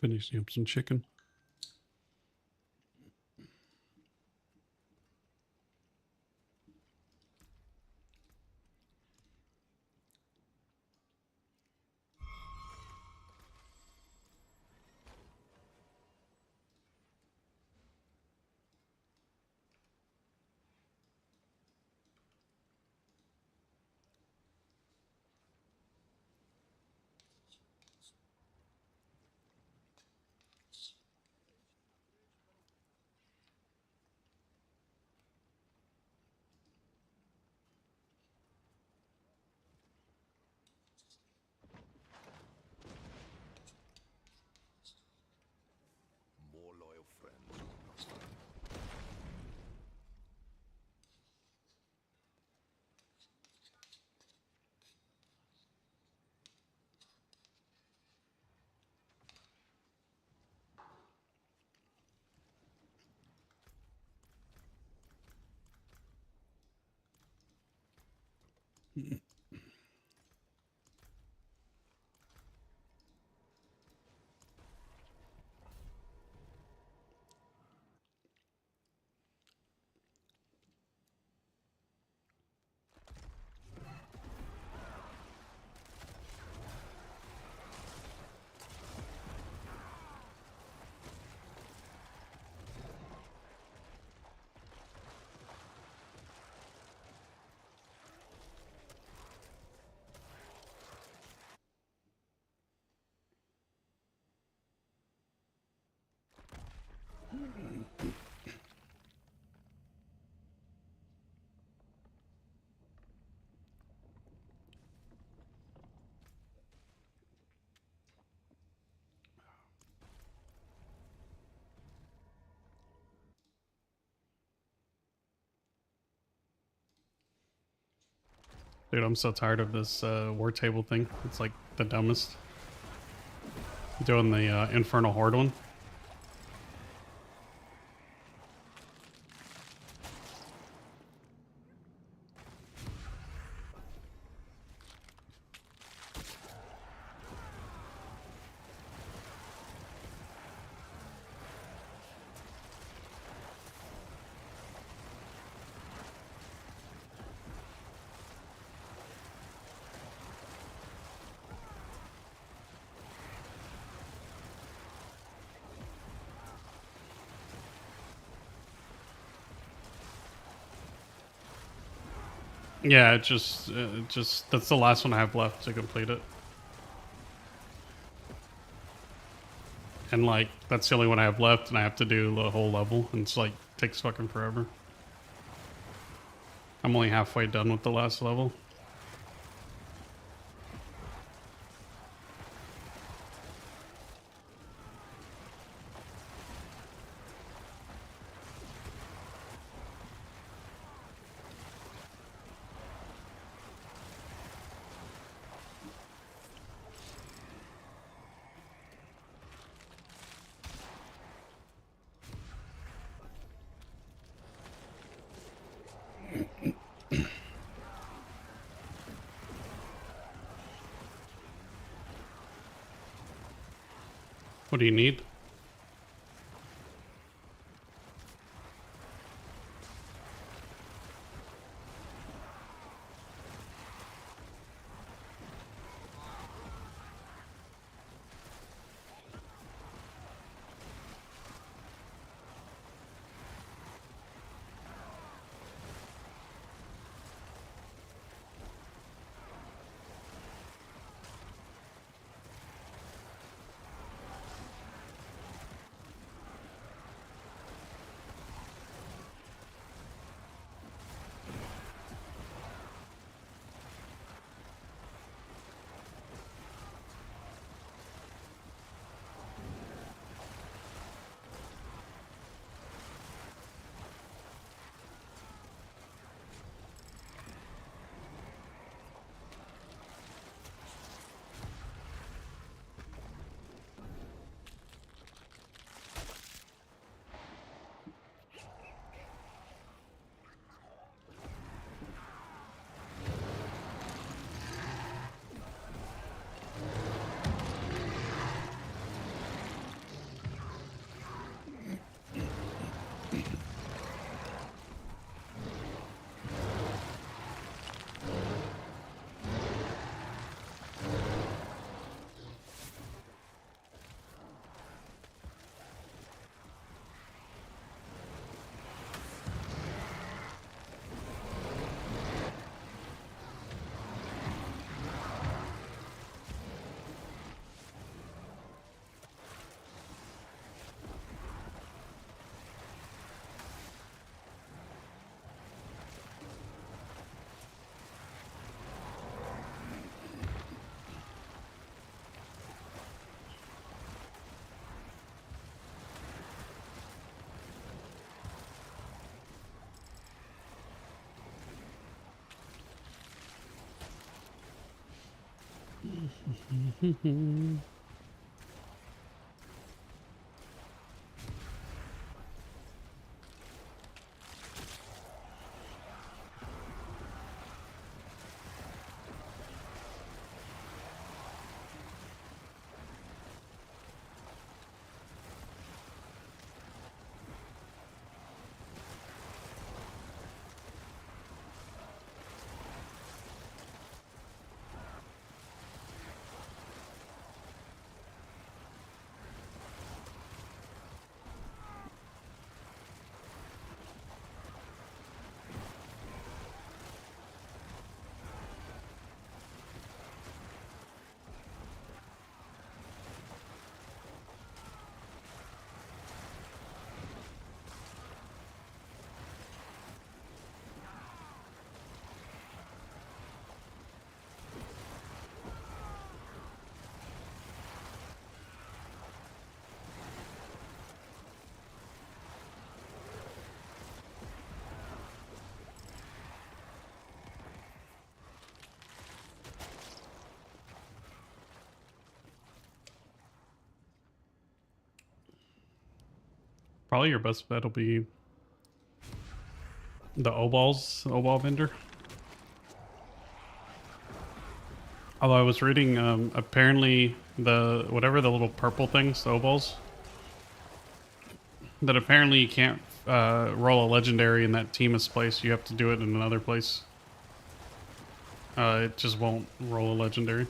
Finishing up some chicken. More loyal friends must I. Dude, I'm so tired of this war table thing. It's like the dumbest. Doing the Infernal Horde one. Yeah, it just that's the last one I have left to complete it. And like that's the only one I have left, and I have to do the whole level, and it's like takes fucking forever. I'm only halfway done with the last level. What do you need? Probably your best bet will be the O-ball vendor. Although I was reading, apparently the whatever the little purple things, the O-balls, that apparently you can't roll a legendary in that team is place. You have to do it in another place. It just won't roll a legendary,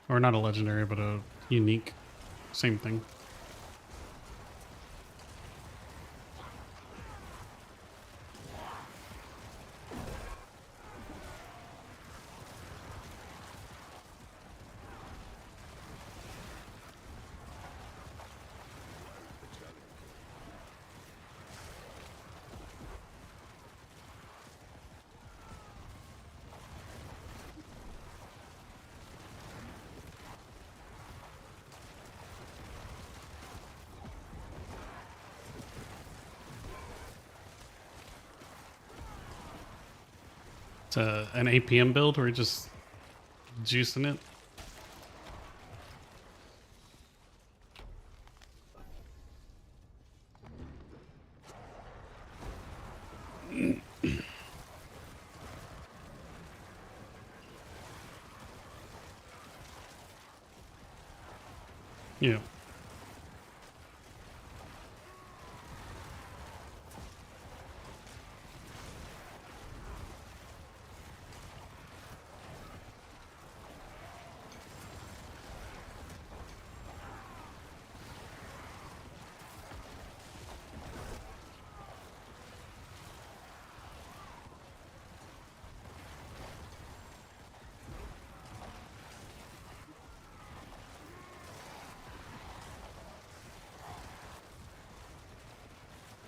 or not a legendary, but a unique. Same thing. It's an APM build where you're just juicing it. Yeah.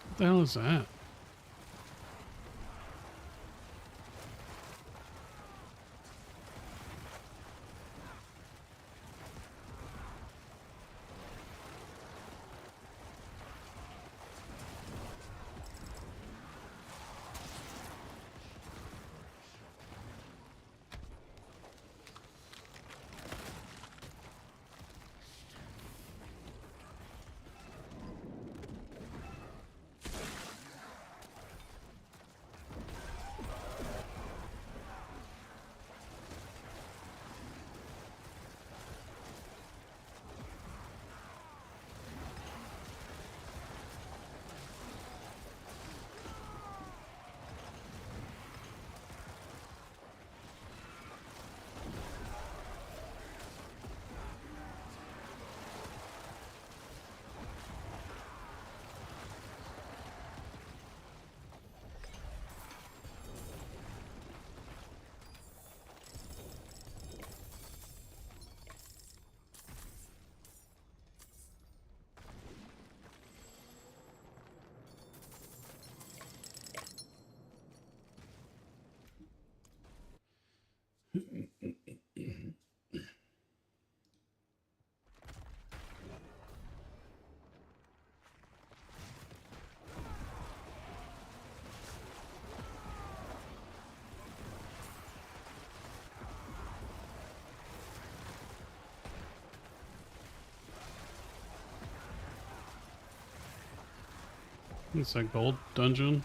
What the hell is that? It's a gold dungeon.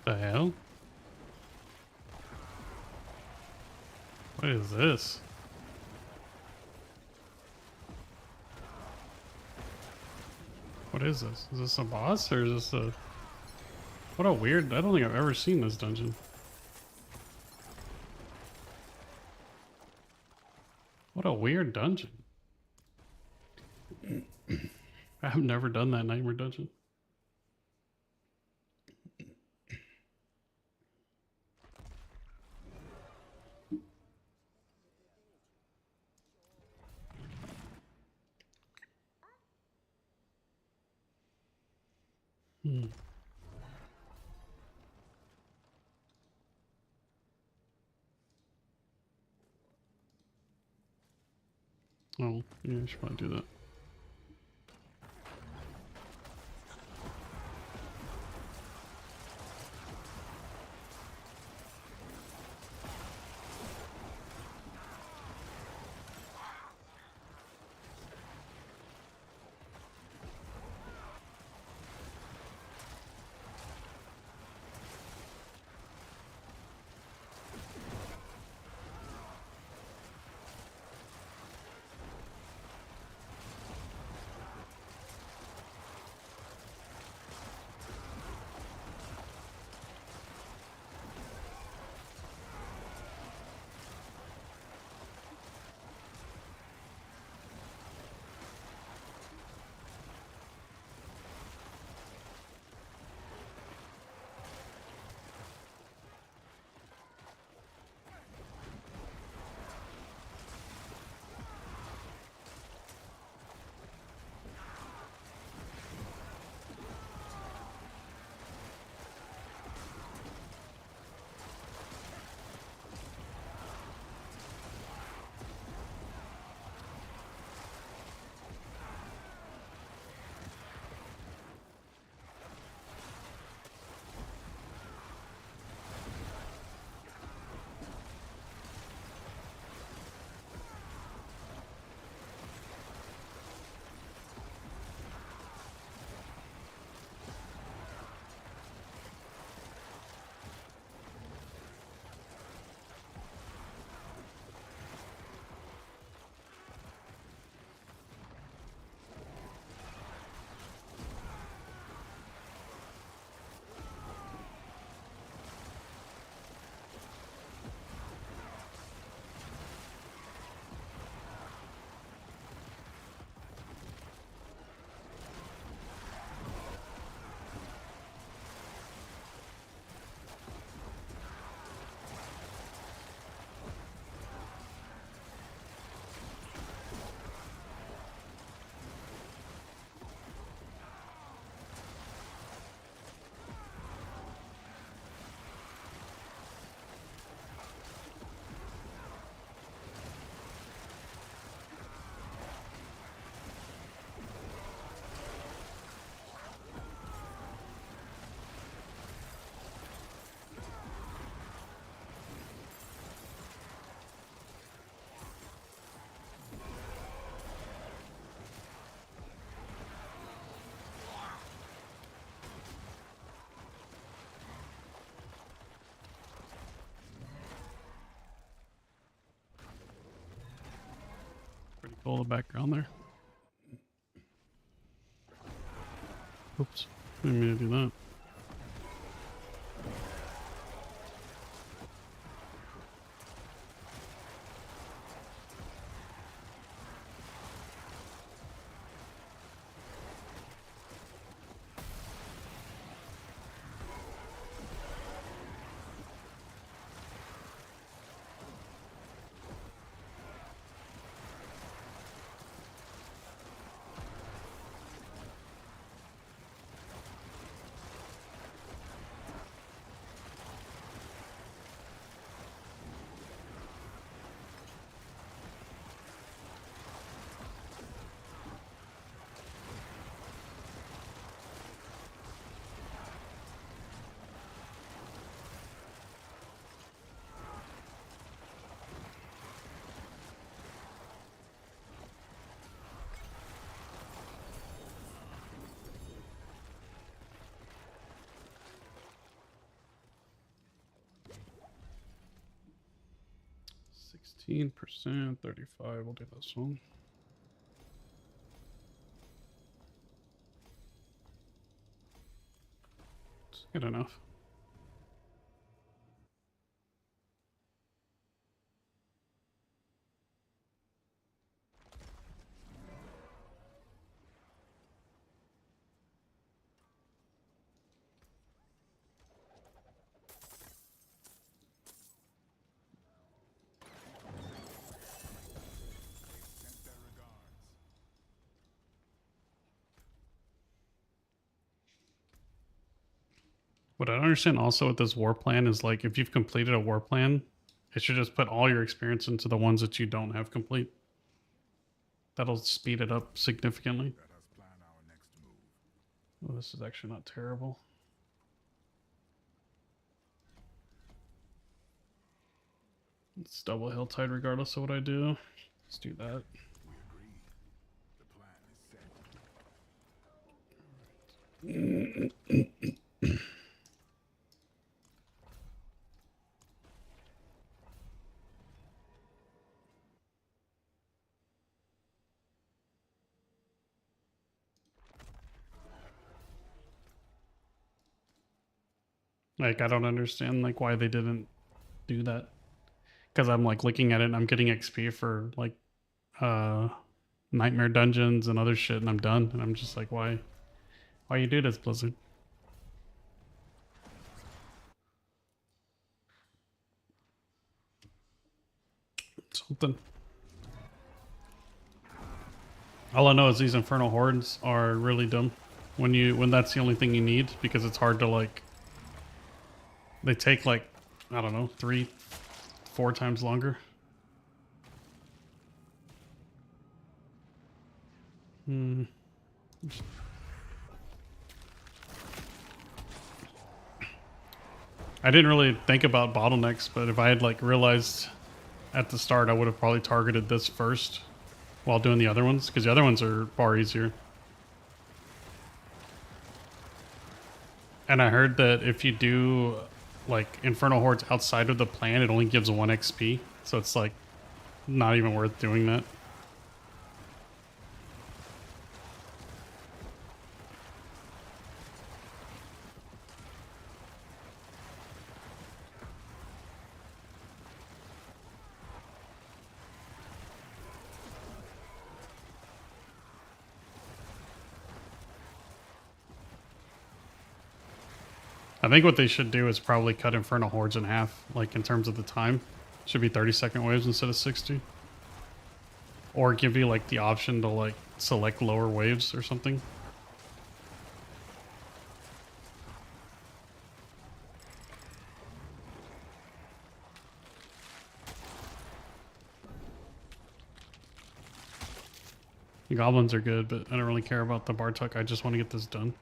The hell? What is this? What is this? Is this a boss or is this a... What a weird... I don't think I've ever seen this dungeon. What a weird dungeon. I've never done that nightmare dungeon. Hmm. Oh, yeah, I should probably do that. Pull the background there. Oops. Didn't mean to do that. %, 35. We'll do this one. It's good enough. What I don't understand also with this war plan is like if you've completed a war plan, it should just put all your experience into the ones that you don't have complete. That'll speed it up significantly. Let us plan our next move. Oh, this is actually not terrible. It's double Hilltide regardless of what I do. Let's do that. We agree. The plan is set. Like, I don't understand like why they didn't do that. Because I'm like looking at it and I'm getting XP for like nightmare dungeons and other shit and I'm done. And I'm just like, why you do this, Blizzard? Something. All I know is these infernal hordes are really dumb when that's the only thing you need, because it's hard to like, they take like, I don't know, 3-4 times longer. I didn't really think about bottlenecks, but if I had like realized at the start, I would have probably targeted this first while doing the other ones, because the other ones are far easier. And I heard that if you do like Infernal Hordes outside of the plan, it only gives 1 XP. So it's like not even worth doing that. I think what they should do is probably cut Infernal Hordes in half, like in terms of the time. Should be 30-second waves instead of 60. Or give you like the option to like select lower waves or something. The goblins are good, but I don't really care about the Bartuk. I just want to get this done.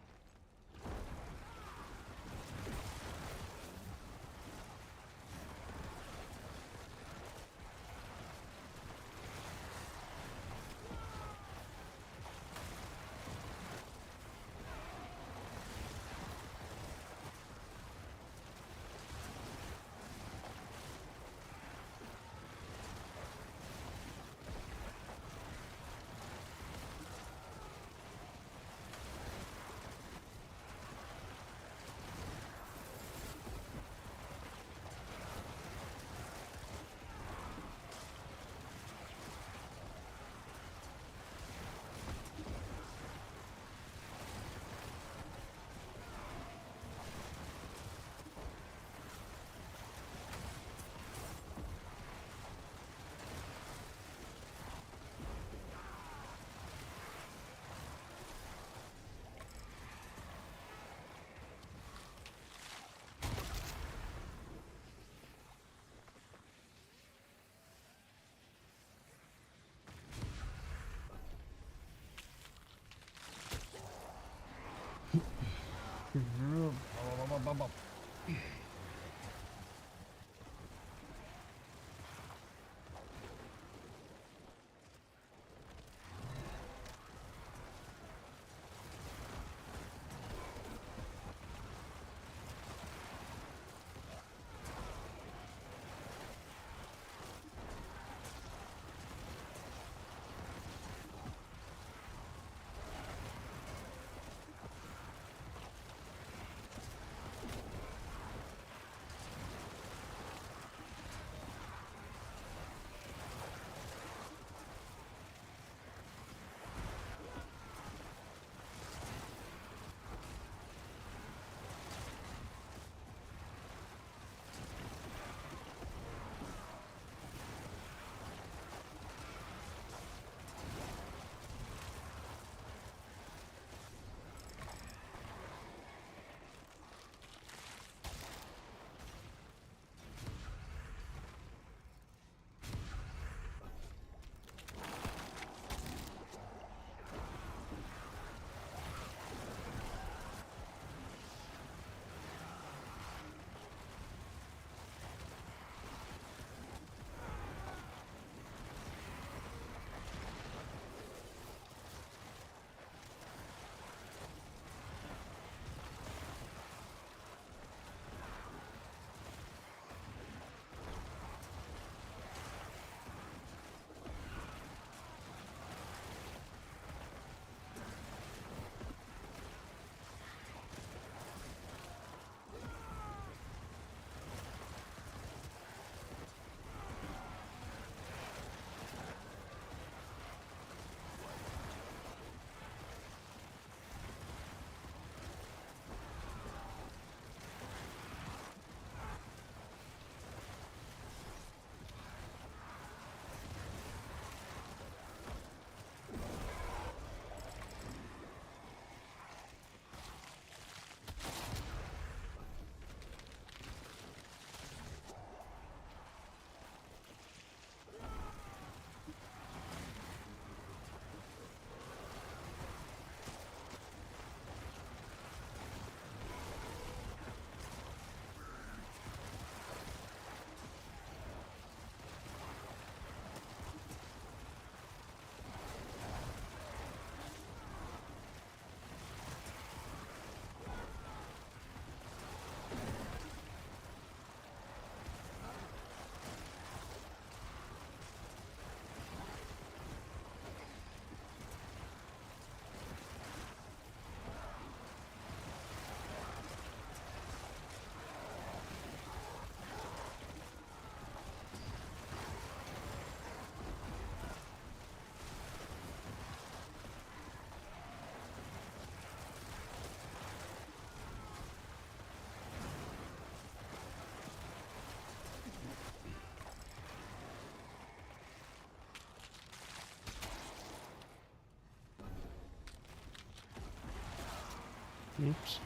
Oops.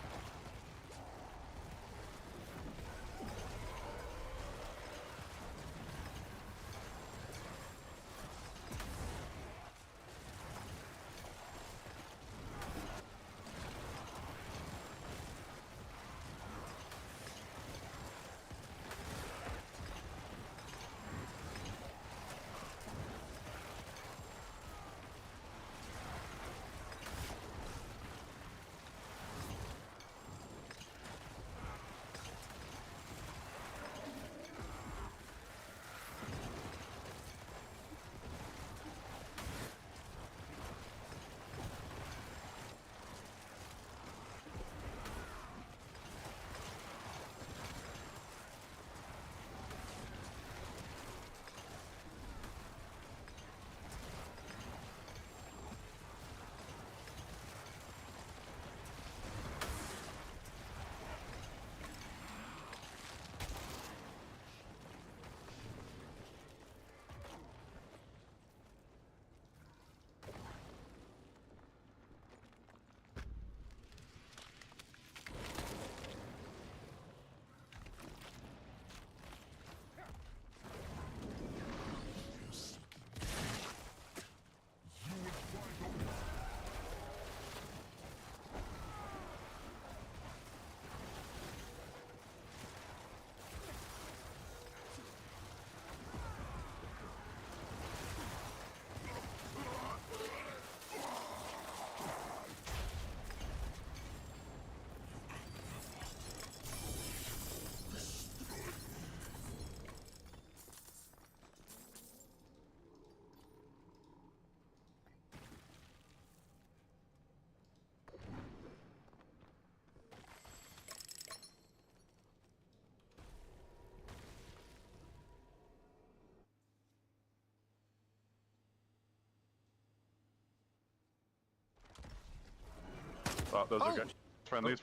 Oh, those are Oh. good. Friendlies.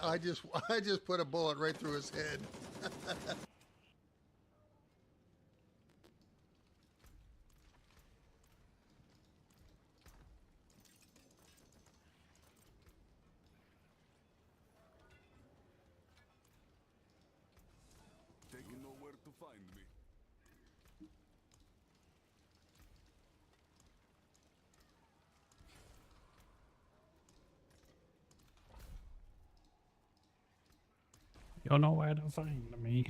I just put a bullet right through his head. You know where to find me. You know where to find me.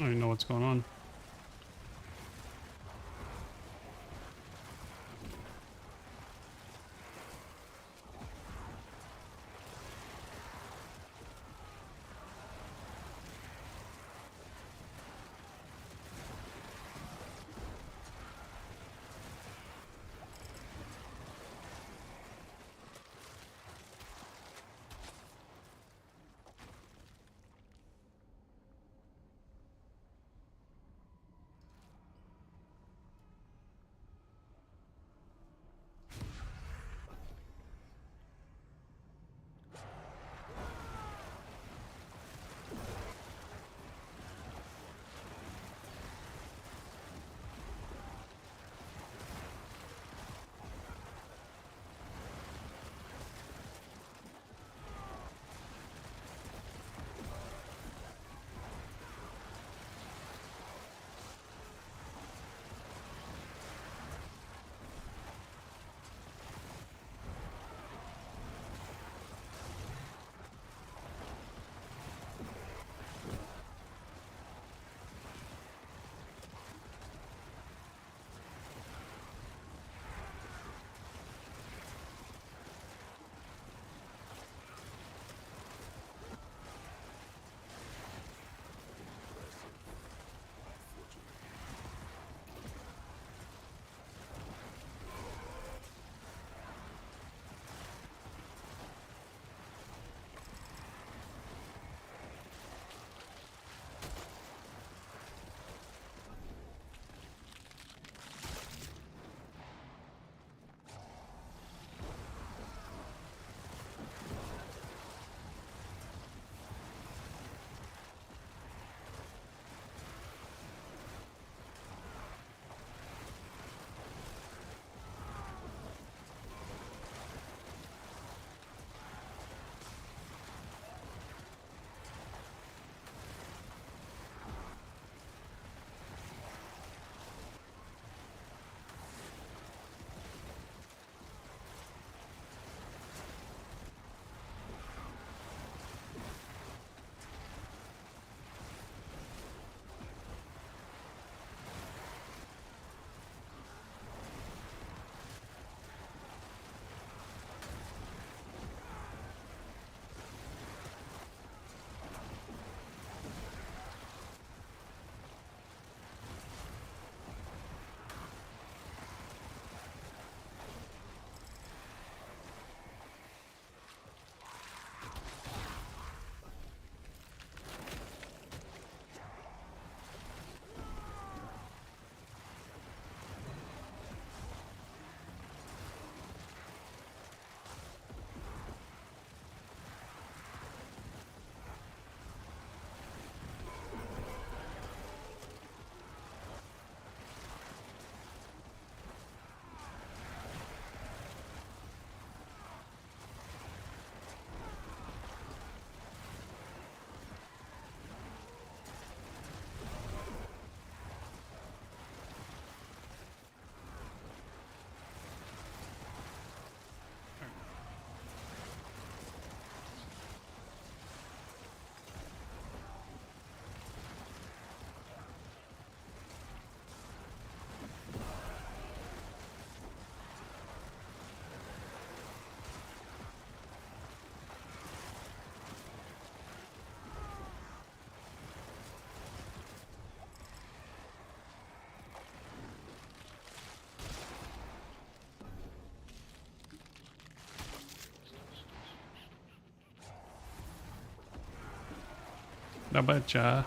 I don't even know what's going on. I betcha.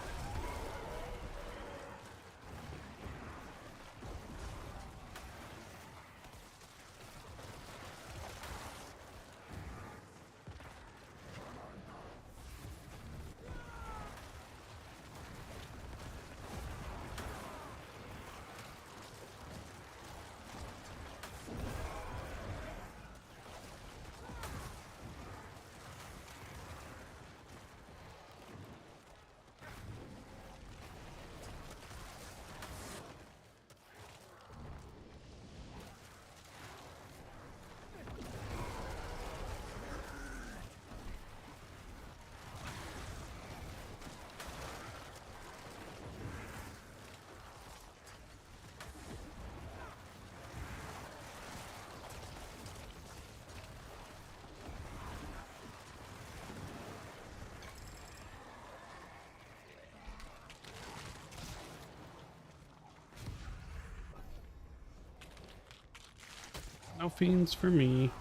No fiends for me.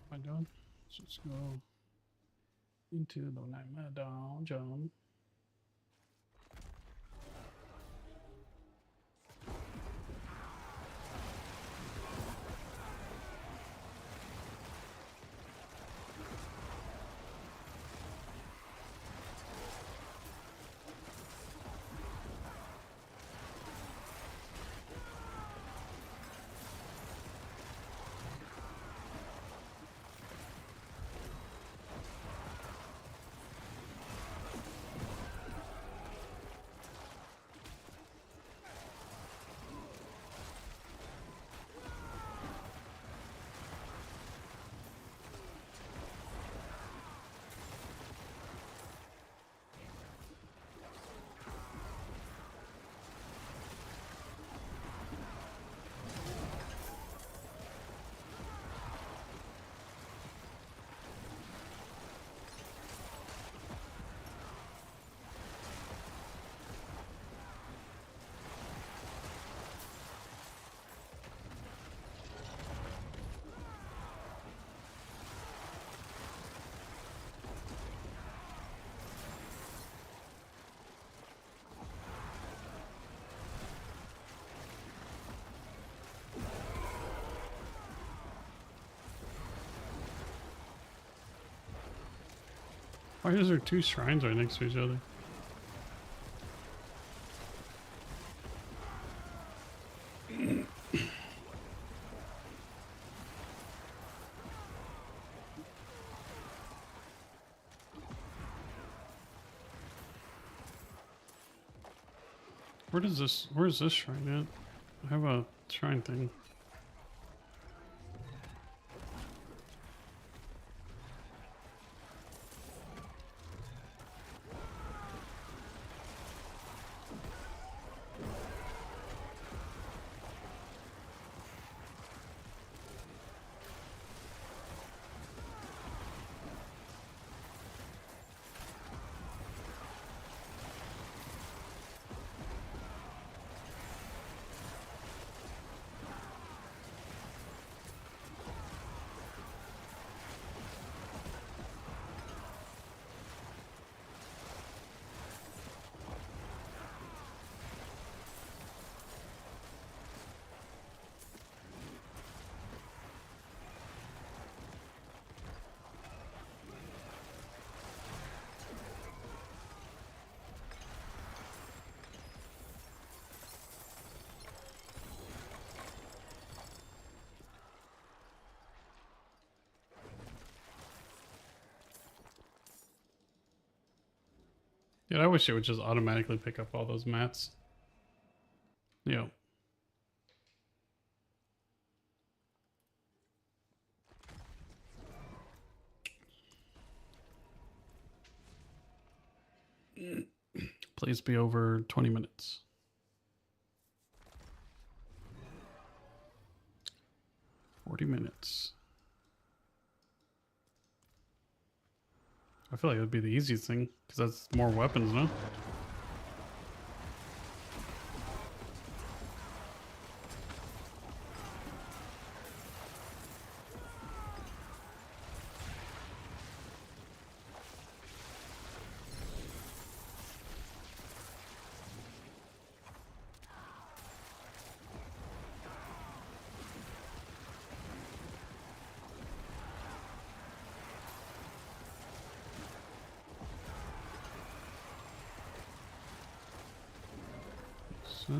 What am I doing? Let's just go into the nightmare dungeon. Why is there two shrines right next to each other? Where's this shrine at? I have a shrine thing. Dude, I wish it would just automatically pick up all those mats. Yo. Please be over 20 minutes. $40. I feel like it would be the easiest thing because that's more weapons, no? So.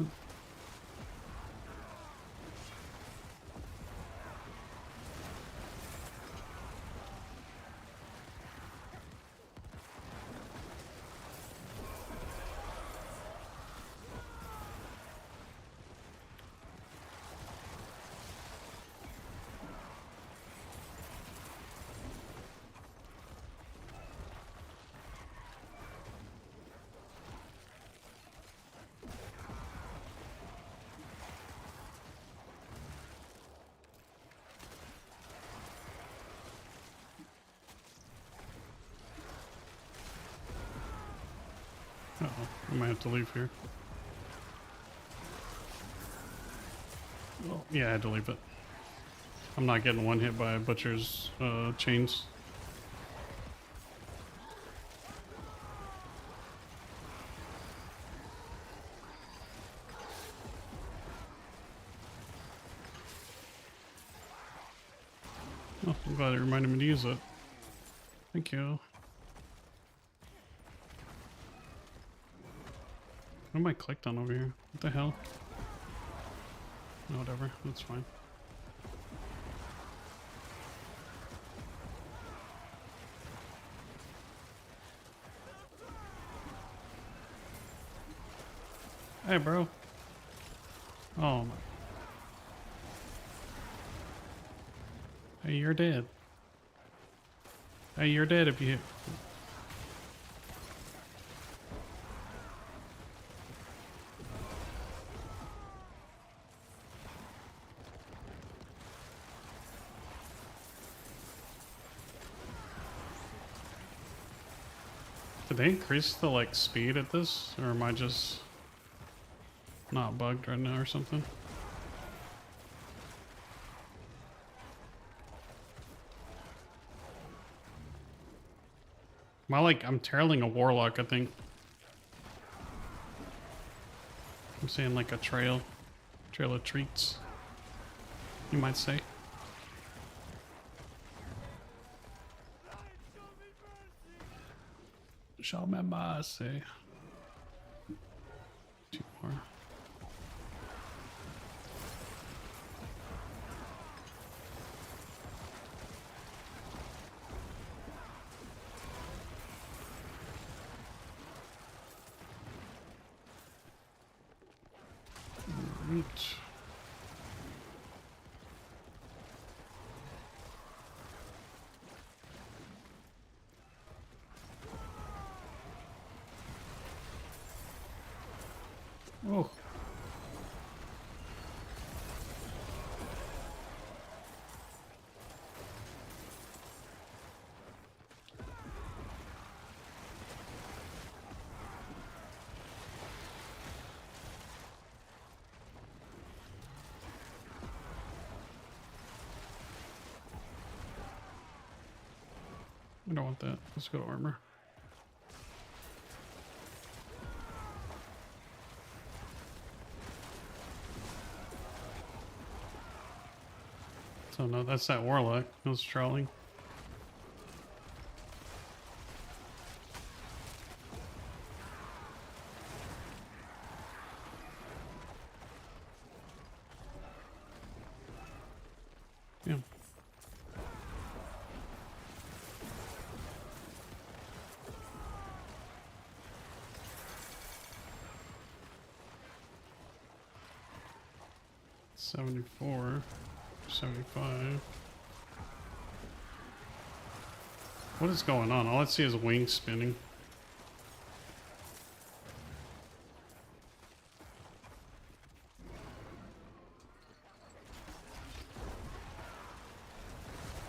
Uh-oh, I might have to leave here. Well, yeah, I had to leave it. I'm not getting one hit by Butcher's chains. Oh, I'm glad it reminded me to use it. Thank you. What am I clicked on over here? What the hell? No, whatever. That's fine. Hey, bro. Oh my. Hey, you're dead. Hey, you're dead if you hit. Did they increase the like speed at this, or am I just not bugged right now or something? Am I like, I'm trailing a warlock, I think. I'm saying like a trail of treats, you might say. Show me mercy. Two more. Right. Oh. I don't want that. Let's go to armor. So no, that's that warlock. It was trolling. Yeah. 74, 75. What is going on? All I see is wings spinning.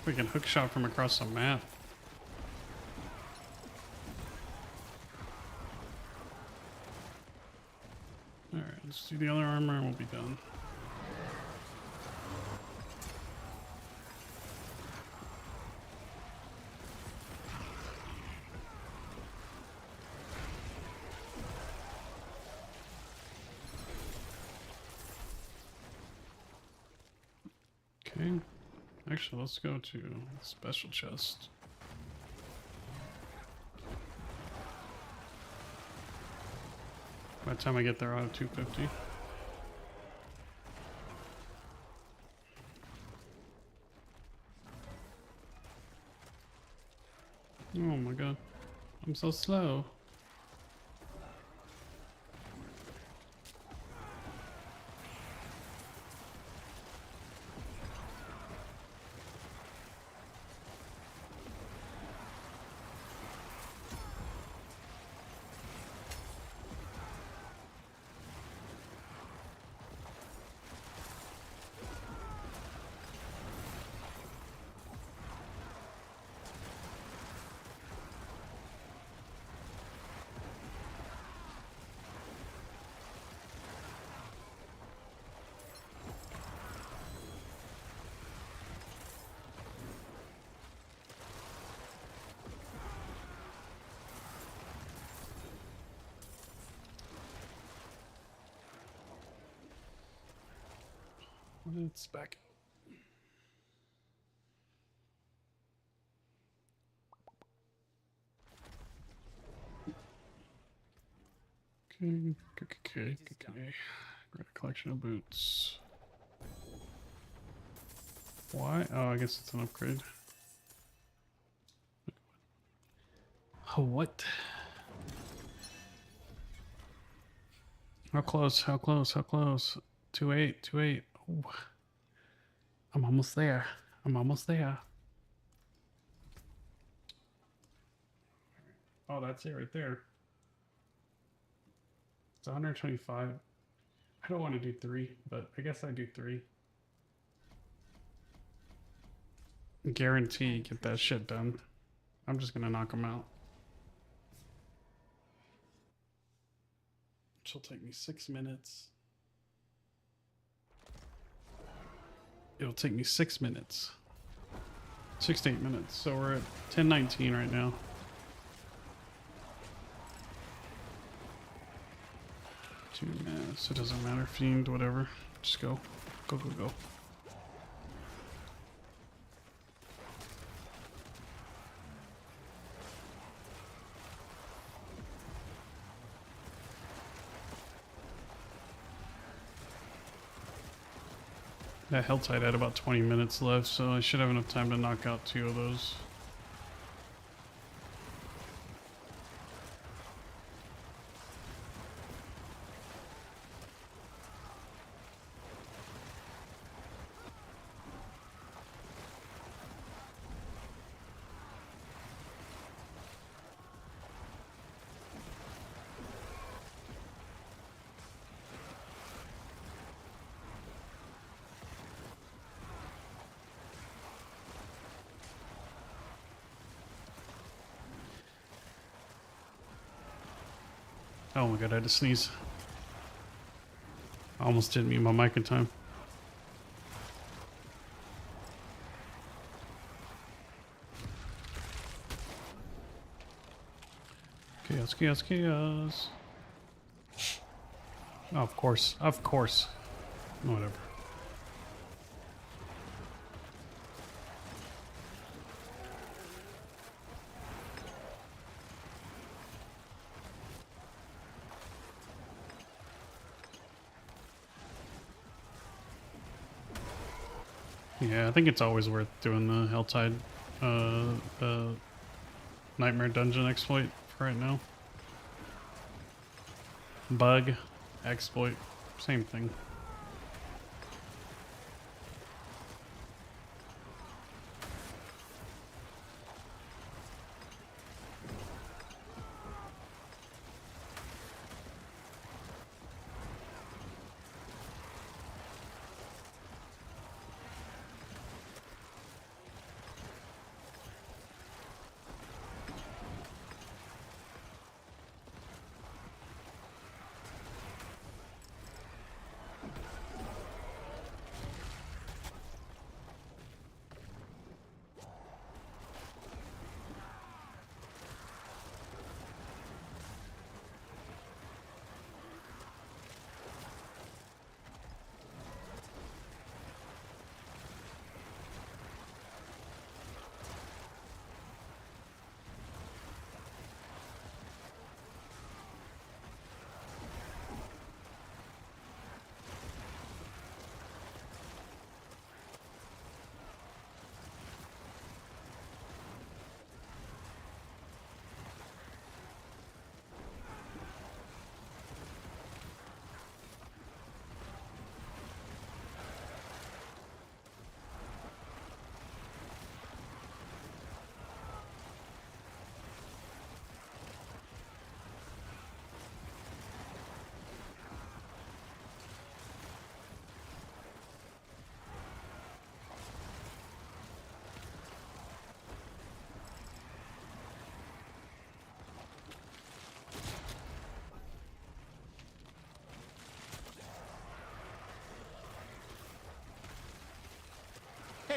Freaking hook shot from across the map. Alright, let's do the other armor and we'll be done. Okay. Actually, let's go to special chest. By the time I get there, I'll have 250. Oh my god. I'm so slow. It's back. Okay. Great collection of boots. Why? Oh, I guess it's an upgrade. Oh, what? How close? How close? How close? 2-8, 2-8. Oh. I'm almost there. I'm almost there. Oh, that's it right there. It's 125. I don't want to do 3, but I guess I do 3. Guarantee get that shit done. I'm just gonna knock them out. It'll take me 6 minutes. It'll take me 6 minutes. 6 to 8 minutes. So we're at 10:19 right now. Two minutes. It doesn't matter. Fiend, whatever. Just go. Go, go, go. That held tight had about 20 minutes left, so I should have enough time to knock out 2 of those. Oh my god, I had to sneeze. I almost didn't mute my mic in time. Chaos, chaos, chaos. Oh, of course, of course. Whatever. Yeah, I think it's always worth doing the Helltide Nightmare Dungeon exploit for right now. Bug, exploit, same thing.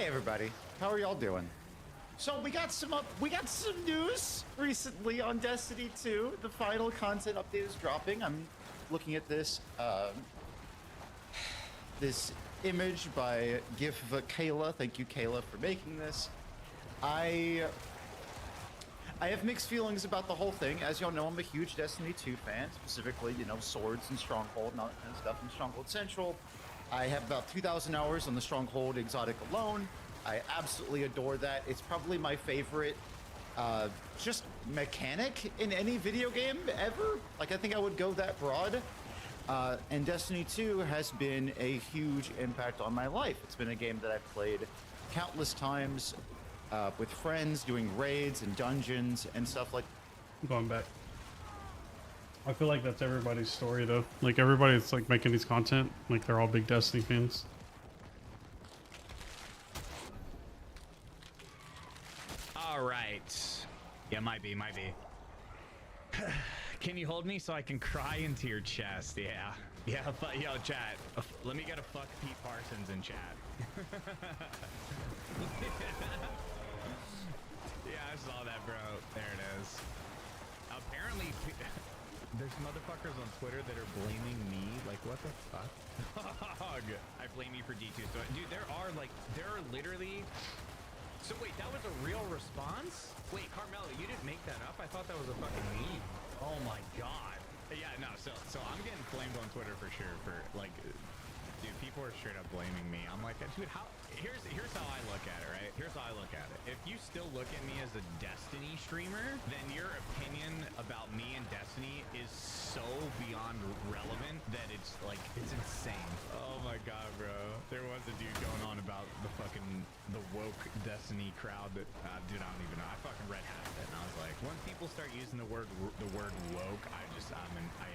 Hey everybody, how are y'all doing? So we got some news recently on Destiny 2. The final content update is dropping. I'm looking at this this image by GIF Kayla. Thank you, Kayla, for making this. I have mixed feelings about the whole thing. As y'all know, I'm a huge Destiny 2 fan, specifically, you know, swords and Stronghold and stuff in Stronghold Central. I have about 2,000 hours on the Stronghold exotic alone. I absolutely adore that. It's probably my favorite just mechanic in any video game ever. Like, I think I would go that broad. And Destiny 2 has been a huge impact on my life. It's been a game that I've played countless times with friends, doing raids and dungeons and stuff like. I'm going back. I feel like that's everybody's story though. Like everybody's like making these content, like they're all big Destiny fans. All right. Yeah, might be. Can you hold me so I can cry into your chest? Yeah. Yeah, yo, chat. Let me get a fuck Pete Parsons in chat. Yeah, I saw that, bro. There it is. Apparently, there's motherfuckers on Twitter that are blaming me. Like, what the fuck? I blame you for D2. So, dude, there are literally... So wait, that was a real response? Wait, Carmelo, you didn't make that up? I thought that was a fucking meme. Oh my god. Yeah, no, so I'm getting flamed on Twitter for sure for like, dude, people are straight up blaming me. I'm like, dude, here's how I look at it, right? Here's how I look at it. If you still look at me as a Destiny streamer, then your opinion about me and Destiny is so beyond relevant that it's like, it's insane. Oh my god, bro. There was a dude going on about the woke Destiny crowd that, dude, I don't even know. I fucking red hatted it and I was like, when people start using the word woke, I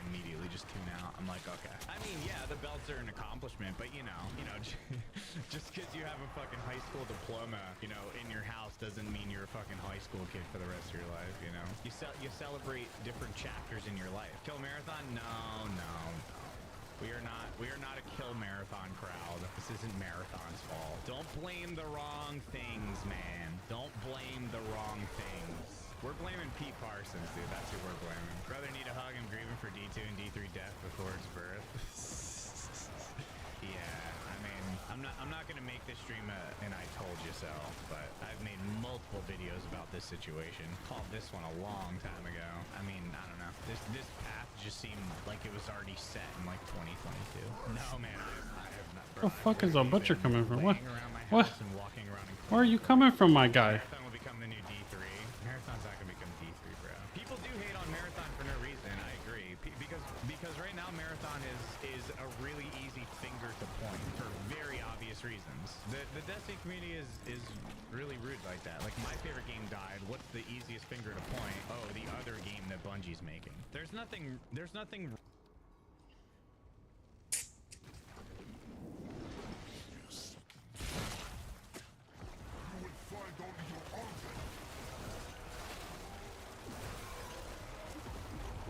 immediately just tune out. I'm like, okay. I mean, yeah, the belts are an accomplishment, but you know, just because you have a fucking high school diploma, you know, in your house doesn't mean you're a fucking high school kid for the rest of your life, you know? You celebrate different chapters in your life. Kill marathon? No. We are not a kill marathon crowd. This isn't Marathon's fault. Don't blame the wrong things, man. Don't blame the wrong things. We're blaming Pete Parsons, dude. That's who we're blaming. Brother need a hug. I'm grieving for D2 and D3 death before its birth. Yeah, I mean, I'm not gonna make this stream an I told you so, but I've made multiple videos about this situation. Called this one a long time ago. I mean, I don't know. This path just seemed like it was already set in like 2022. No, man, I have not. Where the fuck is a butcher coming from? What? What? Where are you coming from, my guy? Marathon will become the new D3. Marathon's not gonna become D3, bro. People do hate on Marathon for no reason. I agree. Because right now Marathon is a really easy finger to point for very obvious reasons. The Destiny community is really rude like that. Like, my favorite game died. What's the easiest finger to point? Oh, the other game that Bungie's making. There's nothing.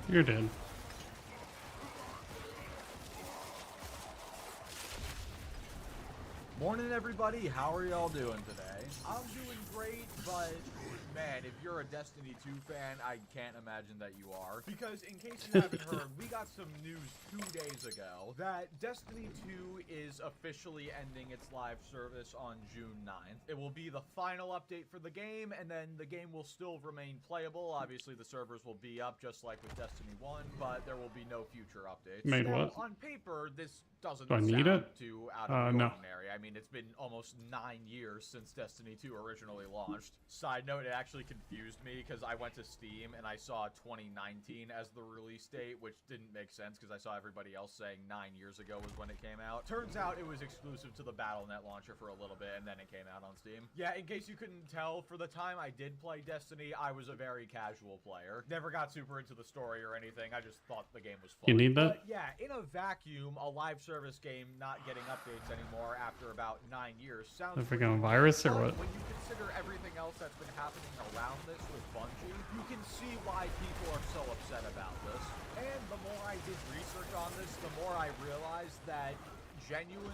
You're dead. Morning, everybody. How are y'all doing today? I'm doing great, but man, if you're a Destiny 2 fan, I can't imagine that you are. Because in case you haven't heard, we got some news 2 days ago that Destiny 2 is officially ending its live service on June 9th. It will be the final update for the game, and then the game will still remain playable. Obviously, the servers will be up just like with Destiny 1, but there will be no future updates. Made Now, what? on paper, this doesn't Do I need sound it? too out of the No. ordinary. I mean, it's been almost 9 years since Destiny 2 originally launched. Side note, it actually confused me because I went to Steam and I saw 2019 as the release date, which didn't make sense because I saw everybody else saying 9 years ago was when it came out. Turns out it was exclusive to the Battle.net launcher for a little bit, and then it came out on Steam. Yeah, in case you couldn't tell, for the time I did play Destiny, I was a very casual player. Never got super into the story or anything. I just thought the game was fun. You need that? But yeah, in a vacuum, a live service game not getting updates anymore after about 9 years sounds The pretty freaking weird. virus or But what? when you consider everything else that's been happening around this with Bungie, you can see why people are so upset about this. And the more I did research on this, the more I realized that genuinely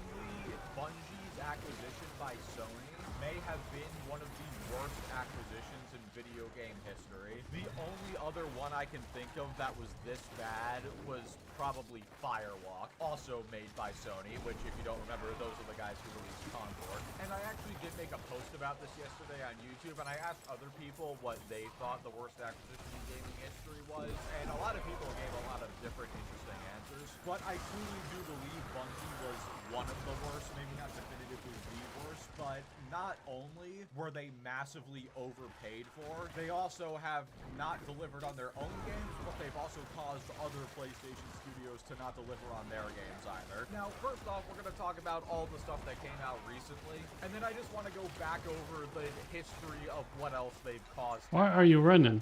Bungie's acquisition by Sony may have been one of the worst acquisitions in video game history. The only other one I can think of that was this bad was probably Firewalk, also made by Sony, which if you don't remember, those are the guys who released Concord. And I actually did make a post about this yesterday on YouTube, and I asked other people what they thought the worst acquisition in gaming history was, and a lot of people gave a lot of different interesting answers. But I truly do believe Bungie was one of the worst, maybe not definitively the worst, but not only were they massively overpaid for, they also have not delivered on their own games, but they've also caused other PlayStation studios to not deliver on their games either. Now, first off, we're going to talk about all the stuff that came out recently, and then I just want to go back over the history of what else they've caused. Why are you running?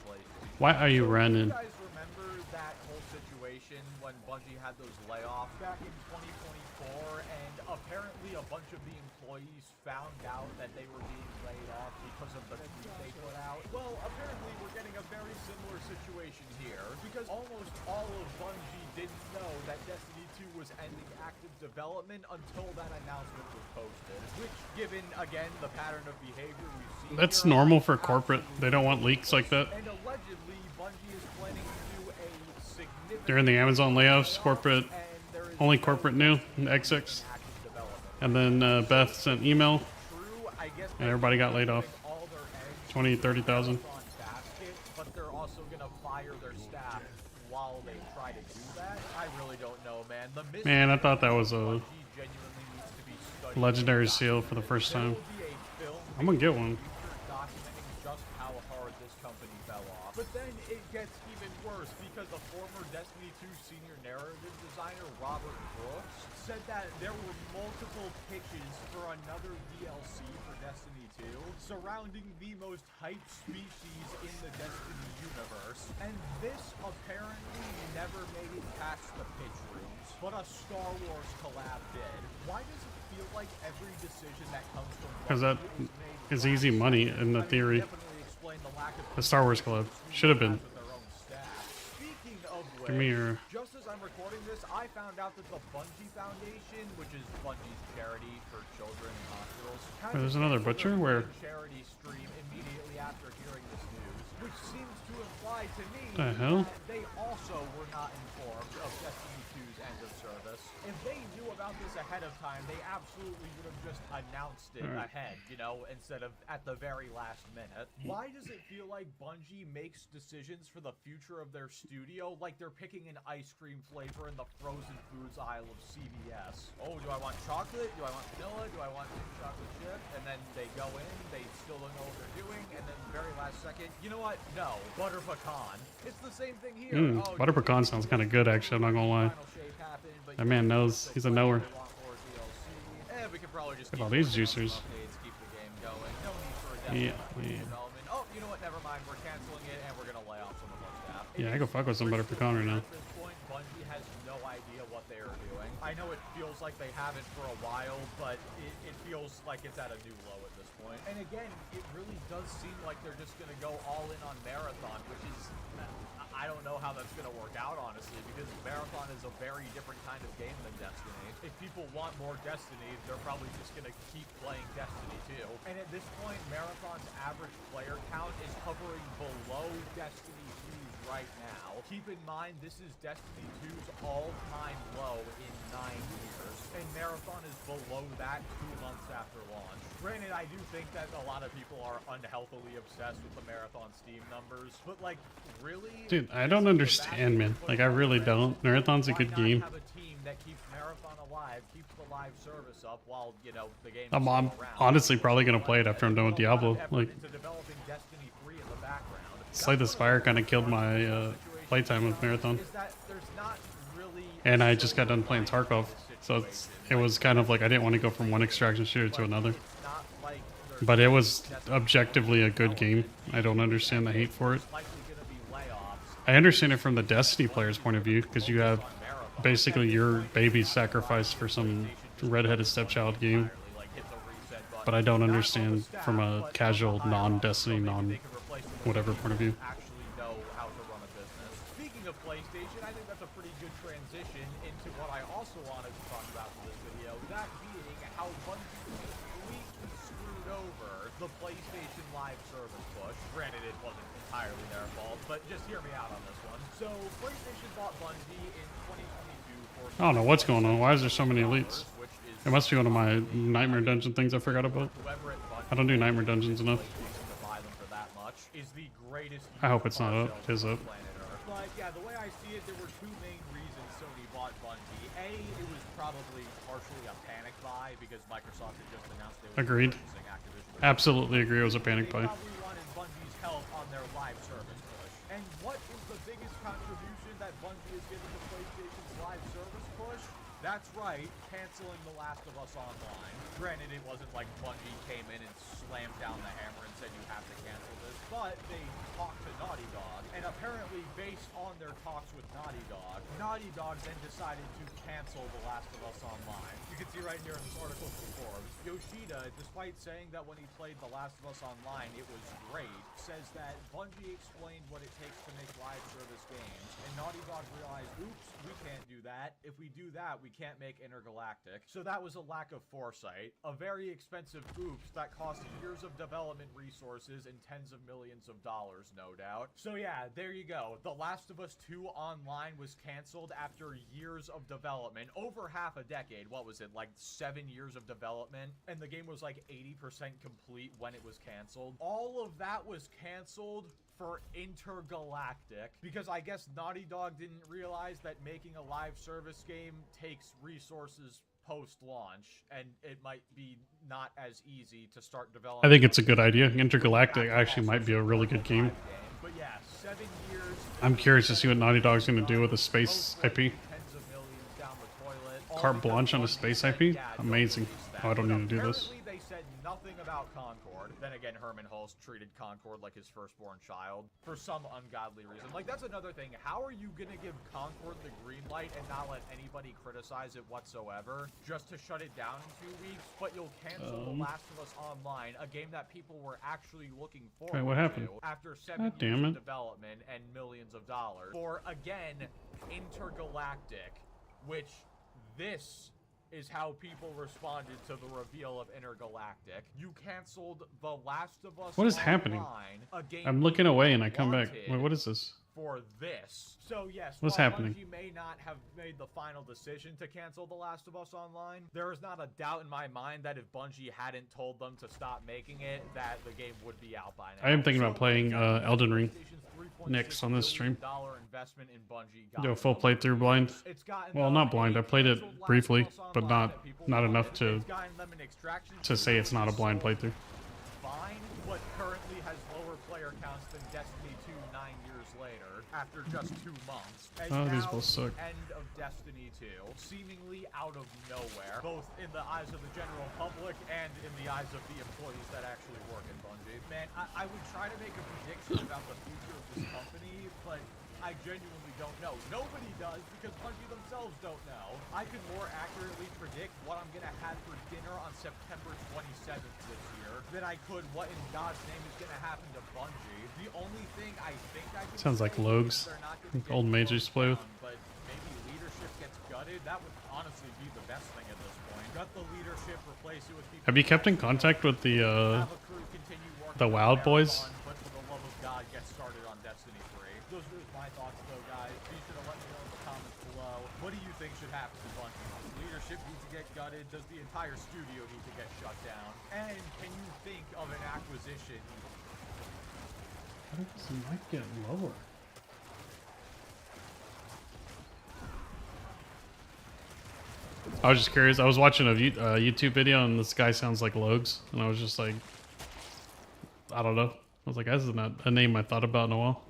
Why are you running? You guys remember that whole situation when Bungie had those layoffs back in 2024, and apparently a bunch of the employees found out that they were being laid off because of the tweet they put out? Well, apparently we're getting a very similar situation here, because almost all of Bungie didn't know that Destiny 2 was ending active development until that announcement was posted, which, given, again, the pattern of behavior we've seen That's here, normal for corporate. They don't want leaks like that. and allegedly, Bungie is planning to do a significant During the Amazon layoffs, corporate, and there is only no corporate knew, active XX. development. And then Beth sent email, True, I guess and everybody got laid off. all their eggs 20, 30,000. on basket, but they're also gonna fire their staff while they try to do that. I really don't know, man. The mystery Man, I thought that was a Bungie genuinely needs to be studied. legendary seal for the first There time. will be a film I'm gonna get one. documenting just how hard this company fell off. But then it gets even worse because the former Destiny 2 senior narrative designer, Robert Brooks, said that there were multiple pitches for another DLC for Destiny 2 surrounding the most hyped species in the Destiny universe. And this apparently never made it past the pitch rooms, but a Star Wars collab did. Why does it feel like every decision that comes from Because that Bungie made is easy money in the theory. definitely explain the lack of The Star Wars collab should have been. with their own staff. Speaking of Give me which, your. just as I'm recording this, I found out that the Bungie Foundation, which is Bungie's charity for children in hospitals, has Wait, there's another canceled butcher? their Where? charity stream immediately after hearing this news, which seems to imply to me The hell? that they also were not informed of Destiny 2's end of service. If they knew about this ahead of time, they absolutely would have just announced it Alright. ahead, you know, instead of at the very last minute. Why does it feel like Bungie makes decisions for the future of their studio like they're picking an ice cream flavor in the frozen foods aisle of CVS? Oh, do I want chocolate? Do I want vanilla? Do I want chocolate chip? And then they go in, they still don't know what they're doing, and then very last second, you know what? No, butter pecan. It's the same thing here. Oh, Butter you pecan know, sounds kind of good, actually. I'm not gonna lie. final shape happened, but That you man know, knows. they He's a want knower. more DLC. We can probably just Look at keep all these working on some juicers. updates, keep the game going. No need for a Yeah, development. yeah. Oh, you know what? Never mind. We're canceling it, and we're gonna lay off some of our staff. Yeah, I go fuck with some butter pecan right now. At this point, Bungie has no idea what they are doing. I know it feels like they haven't for a while, but it feels like it's at a new low at this point. And again, it really does seem like they're just gonna go all in on Marathon, which is I don't know how that's going to work out, honestly, because Marathon is a very different kind of game than Destiny. If people want more Destiny, they're probably just going to keep playing Destiny 2. And at this point, Marathon's average player count is hovering below Destiny 2's right now. Keep in mind, this is Destiny 2's all-time low in 9 years, and Marathon is below that 2 months after launch. Granted, I do think that a lot of people are unhealthily obsessed with the Marathon Steam numbers, but like, really? Dude, I don't understand, man. Like, I really don't. Marathon's a good game. Have a team that keeps Marathon alive, keeps the live service up while, you know, the game I'm honestly probably gonna play it after I'm done with Diablo. Like, Destiny 3 in the background. Slay the Spire kind of killed my playtime with Marathon. Is that there's not really And I just got done playing Tarkov. So it was kind of like I didn't want to go from one extraction shooter to another. It's not like there's But it was objectively a good game. I don't understand the hate for it. likely gonna be layoffs I understand it from the Destiny player's point of view, because you have basically your baby sacrificed for some redheaded stepchild game. like hit the reset button. But I don't understand from a casual, non-Destiny, non-whatever point of view. Actually know how to run a business. Speaking of PlayStation, I think that's a pretty good transition into what I also wanted to talk about for this video, that being how Bungie completely screwed over the PlayStation Live service push. Granted, it wasn't entirely their fault, but just hear me out on this one. So, PlayStation bought Bungie in 2022 for I don't know what's going on. Why is there so many elites? which is It must be one of my nightmare dungeon things I forgot about. whoever at Bungie I don't do nightmare dungeons enough. to buy them for that much is the greatest. I hope it's not use up. of It is up. planet Earth. But yeah, the way I see it, there were two main reasons Sony bought Bungie. A, it was probably partially a panic buy because Microsoft had just announced they were Agreed. purchasing Activision. Absolutely agree. It was a panic They buy. probably wanted Bungie's help on their live service push. And what is the biggest contribution that Bungie has given to PlayStation's live service push? That's right, canceling The Last of Us Online. Granted, it wasn't like Bungie came in and slammed down the hammer and said you have to cancel this, but they talked to Naughty Dog, and apparently based on their talks with Naughty Dog then decided to cancel The Last of Us Online. You can see right here in this article from Forbes, Yoshida, despite saying that when he played The Last of Us Online it was great, says that Bungie explained what it takes to make live service games, and Naughty Dog realized, oops, we can't do that. If we do that, we can't make Intergalactic. So that was a lack of foresight. A very expensive oops that cost years of development resources and tens of millions of dollars, no doubt. So yeah, there you go. The Last of Us 2 Online was canceled after years of development. Over half a decade. What was it, like 7 years of development? And the game was like 80% complete when it was canceled. All of that was canceled for Intergalactic, because I guess Naughty Dog didn't realize that making a live service game takes resources post-launch, and it might be not as easy to start developing. I think it's a good idea. Intergalactic actually might be a really good game. But yeah, 7 years. I'm curious to see what Naughty Dog's going to do with a space IP. Tens of millions down the toilet. All Carte because blanche on a Bungie space said, IP? "Yeah, don't Amazing. release that." Oh, I don't But need to do this. apparently they said nothing about Concord. Then again, Herman Hulst treated Concord like his firstborn child for some ungodly reason. Like, that's another thing. How are you gonna give Concord the green light and not let anybody criticize it whatsoever just to shut it down in 2 weeks? But you'll cancel The Last of Us Online, a game that people were actually looking forward what happened? to after 7 God years damn of it. development and millions of dollars for, again, Intergalactic, which this is how people responded to the reveal of Intergalactic. You canceled The Last of Us What is happening? Online, a game I'm looking away and I come back. wanted Wait, what is this? for this. So yes, What's while happening? Bungie may not have made the final decision to cancel The Last of Us Online, there is not a doubt in my mind that if Bungie hadn't told them to stop making it, that the game would be out by now. I am thinking about playing Elden Ring PlayStation's next on this stream. $3.6 billion investment in Bungie Do a full got playthrough blind. it's gotten Well, them not blind. a I played it canceled Last briefly, of Us but Online not that people not wanted. enough to It's gotten them an extraction say it's not a blind so playthrough. fine, but currently has lower player counts than Destiny 2 9 years later, after just 2 months. And Oh, these now both suck. the end of Destiny 2, seemingly out of nowhere, both in the eyes of the general public and in the eyes of the employees that actually work at Bungie. Man, I would try to make a prediction about the future of this company, but I genuinely don't know. Nobody does, because Bungie themselves don't know. I could more accurately predict what I'm gonna have for dinner on September 27th this year than I could what in God's name is gonna happen to Bungie. The only thing I think I can Sounds like say Logs. is they're not gonna get Old mages closed play with. down, but maybe leadership gets gutted. That would honestly be the best thing at this point. Gut the leadership, replace it with people. Have you kept in contact with the Have a crew continue working the on Wild Boys? Marathon, but for the love of God, get started on Destiny 3. Those are just my thoughts, though, guys. Be sure to let me know in the comments below. What do you think should happen to Bungie? Does leadership need to get gutted? Does the entire studio need to get shut down? And can you think of an acquisition? How does the mic get lower? I was just curious. I was watching a YouTube video and this guy sounds like Logs, and I was just like, I don't know. I was like, this is not a name I thought about in a while.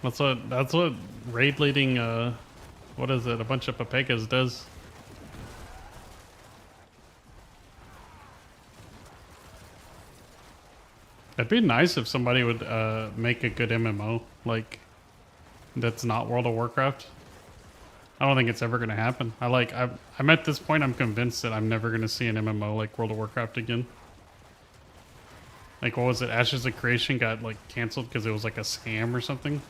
That's what raid leading what is it, a bunch of Papekas does. It'd be nice if somebody would make a good MMO, like, that's not World of Warcraft. I don't think it's ever gonna happen. I'm at this point I'm convinced that I'm never gonna see an MMO like World of Warcraft again. Like, what was it? Ashes of Creation got like canceled because it was like a scam or something.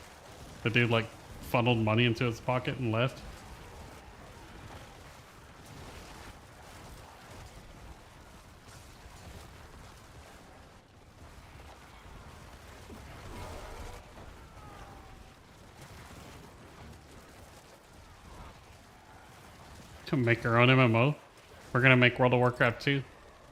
The dude like funneled money into his pocket and left. To make our own MMO. We're gonna make World of Warcraft 2.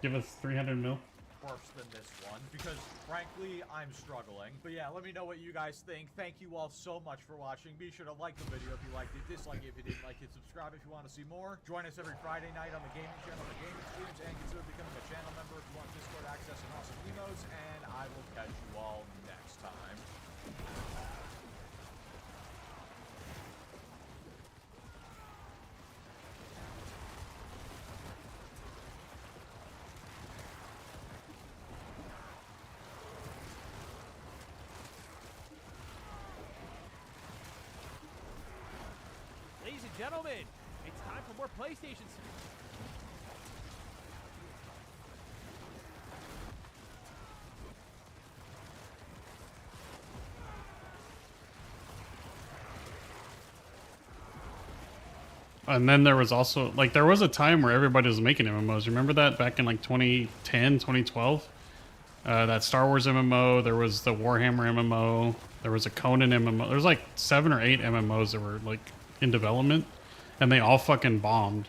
Give us 300 mil. Worse than this one, because frankly, I'm struggling. But yeah, let me know what you guys think. Thank you all so much for watching. Be sure to like the video if you liked it, dislike it if you didn't like it, subscribe if you want to see more. Join us every Friday night on the gaming channel for gaming streams, and consider becoming a channel member if you want Discord access and awesome emotes. And I will catch you all next time. Ladies and gentlemen, it's time for more PlayStations. And then there was also, like, there was a time where everybody was making MMOs. Remember that back in like 2010, 2012? That Star Wars MMO, there was the Warhammer MMO, there was a Conan MMO. There was like 7 or 8 MMOs that were like in development, and they all fucking bombed.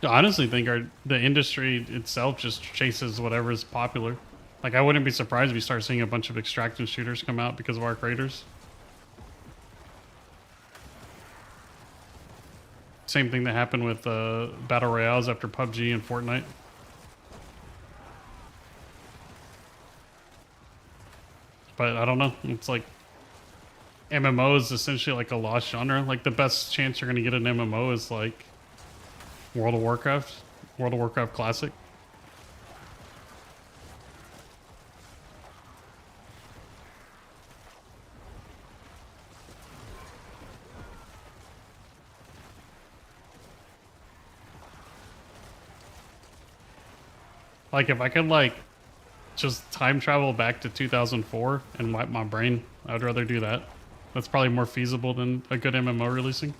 I honestly think the industry itself just chases whatever is popular. Like, I wouldn't be surprised if we start seeing a bunch of extractive shooters come out because of our creators. Same thing that happened with Battle Royales after PUBG and Fortnite. But I don't know. It's like MMO is essentially like a lost genre. Like, the best chance you're going to get an MMO is like World of Warcraft Classic. Like, if I could like just time travel back to 2004 and wipe my brain, I'd rather do that. That's probably more feasible than a good MMO releasing.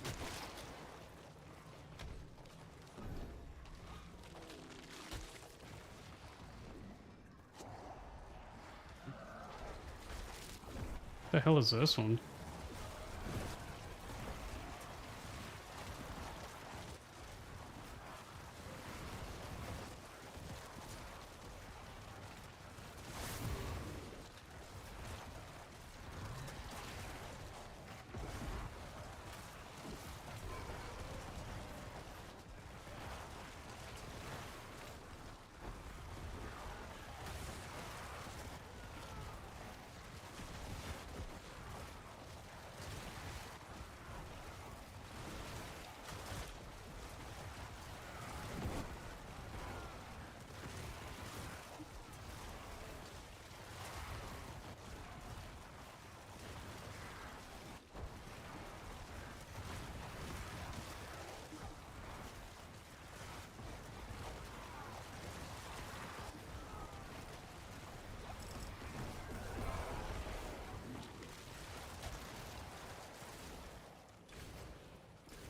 The hell is this one?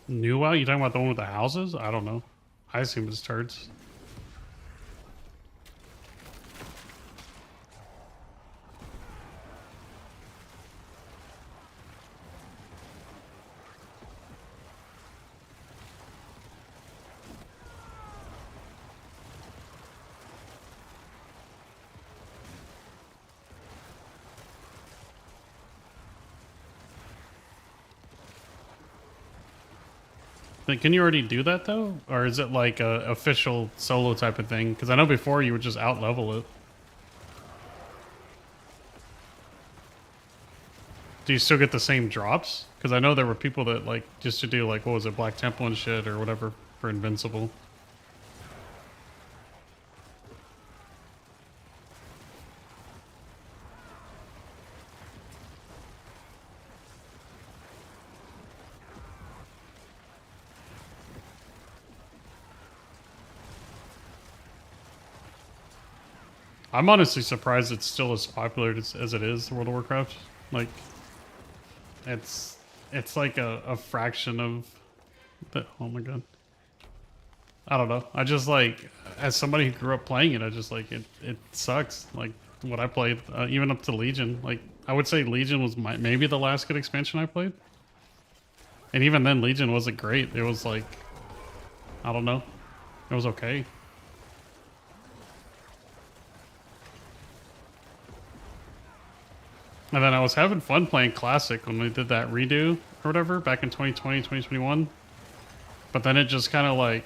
New WoW? You talking about the one with the houses? I don't know. I assume it's turds. Like, can you already do that though? Or is it like a official solo type of thing? Because I know before you would just out level it. Do you still get the same drops? Because I know there were people that like just to do like, what was it, Black Temple and shit or whatever for Invincible. I'm honestly surprised it's still as popular as it is, World of Warcraft. Like, it's like a fraction of the, oh my god. I don't know. I just like, as somebody who grew up playing it, I just like, it sucks. Like, what I played, even up to Legion. Like, I would say Legion was maybe the last good expansion I played. And even then, Legion wasn't great. It was like, I don't know. It was okay. And then I was having fun playing Classic when we did that redo or whatever back in 2020, 2021. But then it just kind of like,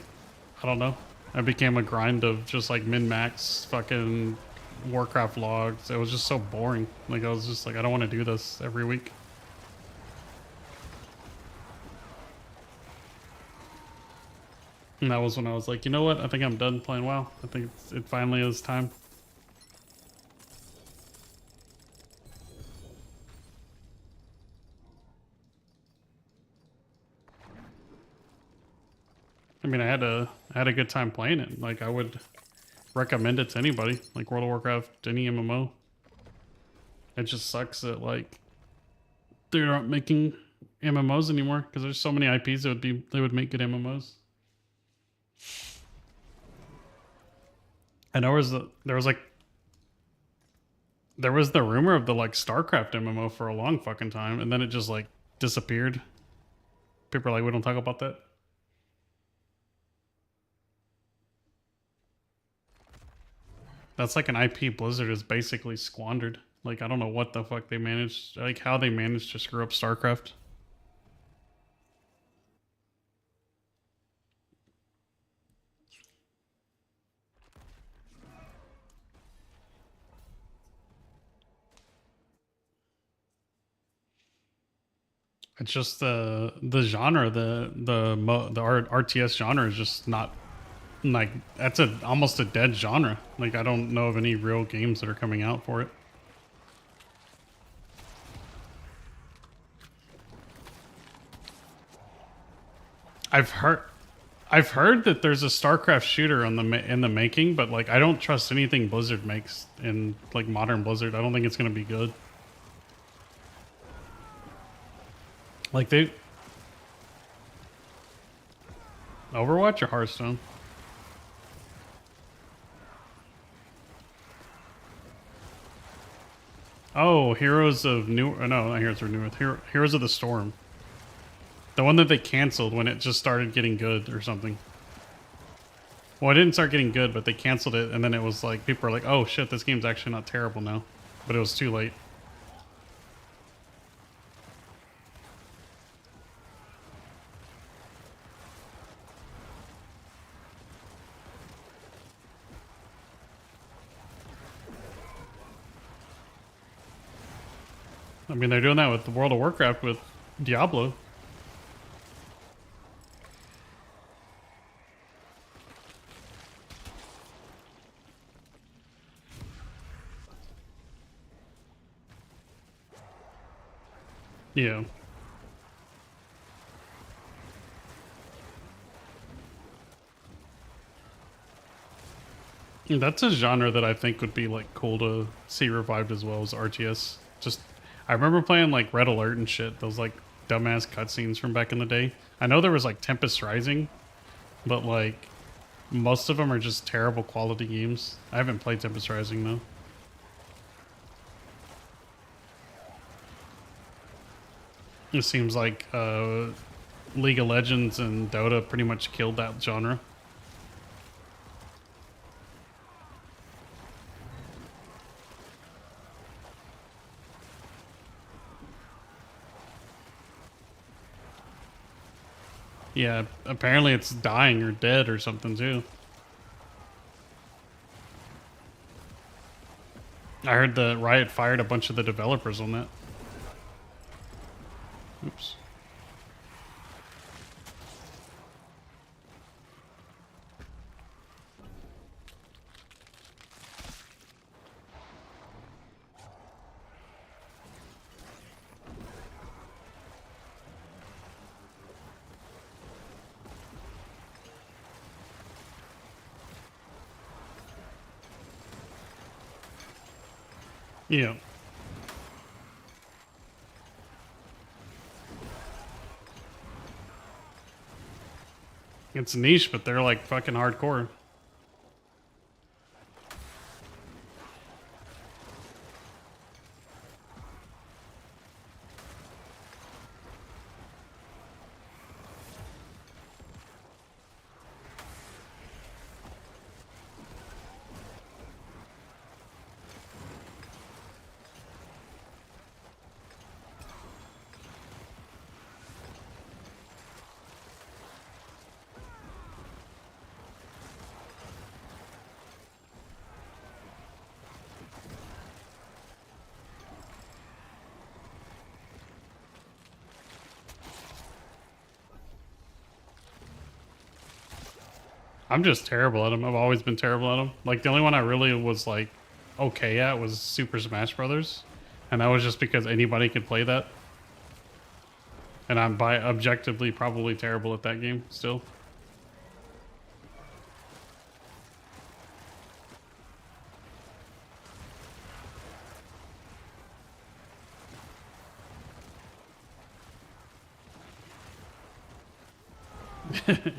I don't know. It became a grind of just like min-max fucking Warcraft logs. It was just so boring. Like, I was just like, I don't want to do this every week. And that was when I was like, you know what? I think I'm done playing WoW. I think it finally is time. I mean, I had a good time playing it. Like, I would recommend it to anybody. Like World of Warcraft, any MMO. It just sucks that like they're not making MMOs anymore because there's so many IPs that they would make good MMOs. And there was the rumor of the like StarCraft MMO for a long fucking time, and then it just like disappeared. People are like, we don't talk about that. That's like an IP Blizzard is basically squandered. Like, I don't know what the fuck they managed, like how they managed to screw up StarCraft. It's just the genre, the RTS genre is just not, like, that's almost a dead genre. Like, I don't know of any real games that are coming out for it. I've heard that there's a StarCraft shooter in the making, but like, I don't trust anything Blizzard makes in like modern Blizzard. I don't think it's gonna be good. Like, they Overwatch or Hearthstone? Oh, Heroes of New... No, not Heroes of New Earth. Heroes of the Storm. The one that they canceled when it just started getting good or something. Well, it didn't start getting good, but they canceled it, and then it was like, people are like, oh shit, this game's actually not terrible now. But it was too late. I mean, they're doing that with the World of Warcraft with Diablo. Yeah. That's a genre that I think would be like cool to see revived as well as RTS. Just, I remember playing like Red Alert and shit. Those like dumbass cutscenes from back in the day. I know there was like Tempest Rising, but like most of them are just terrible quality games. I haven't played Tempest Rising though. It seems like League of Legends and Dota pretty much killed that genre. Yeah, apparently it's dying or dead or something too. I heard the Riot fired a bunch of the developers on that. Oops. Yeah. It's niche, but they're like fucking hardcore. I'm just terrible at them. I've always been terrible at them. Like, the only one I really was, like, okay at was Super Smash Brothers. And that was just because anybody could play that. And I'm objectively probably terrible at that game still.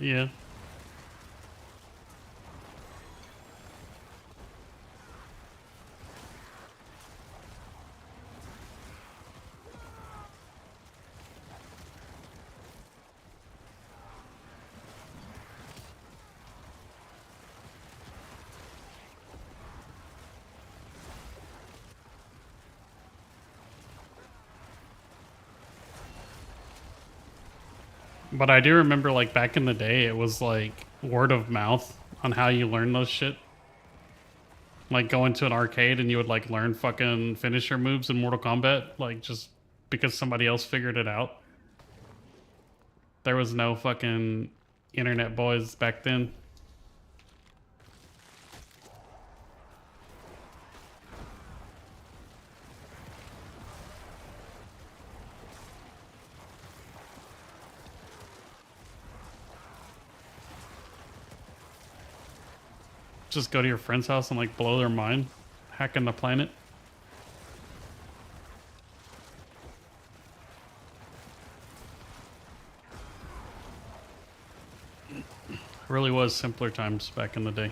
Yeah. But I do remember, like, back in the day, it was like word of mouth on how you learn those shit. Like, go into an arcade and you would, like, learn fucking finisher moves in Mortal Kombat, like, just because somebody else figured it out. There was no fucking internet boys back then. Just go to your friend's house and, like, blow their mind, hacking the planet. Really was simpler times back in the day.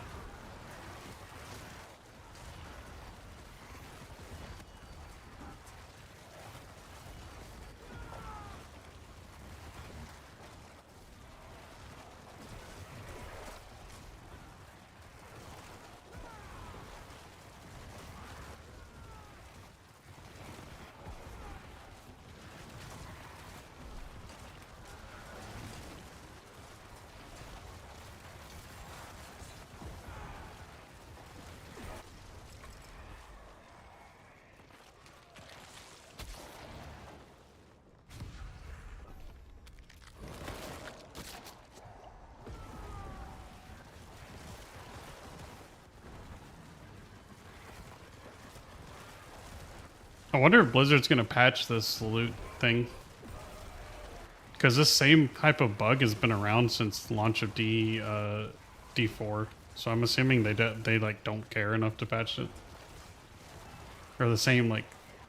I wonder if Blizzard's gonna patch this loot thing. Because this same type of bug has been around since the launch of D4. So I'm assuming they like don't care enough to patch it. Or the same, like,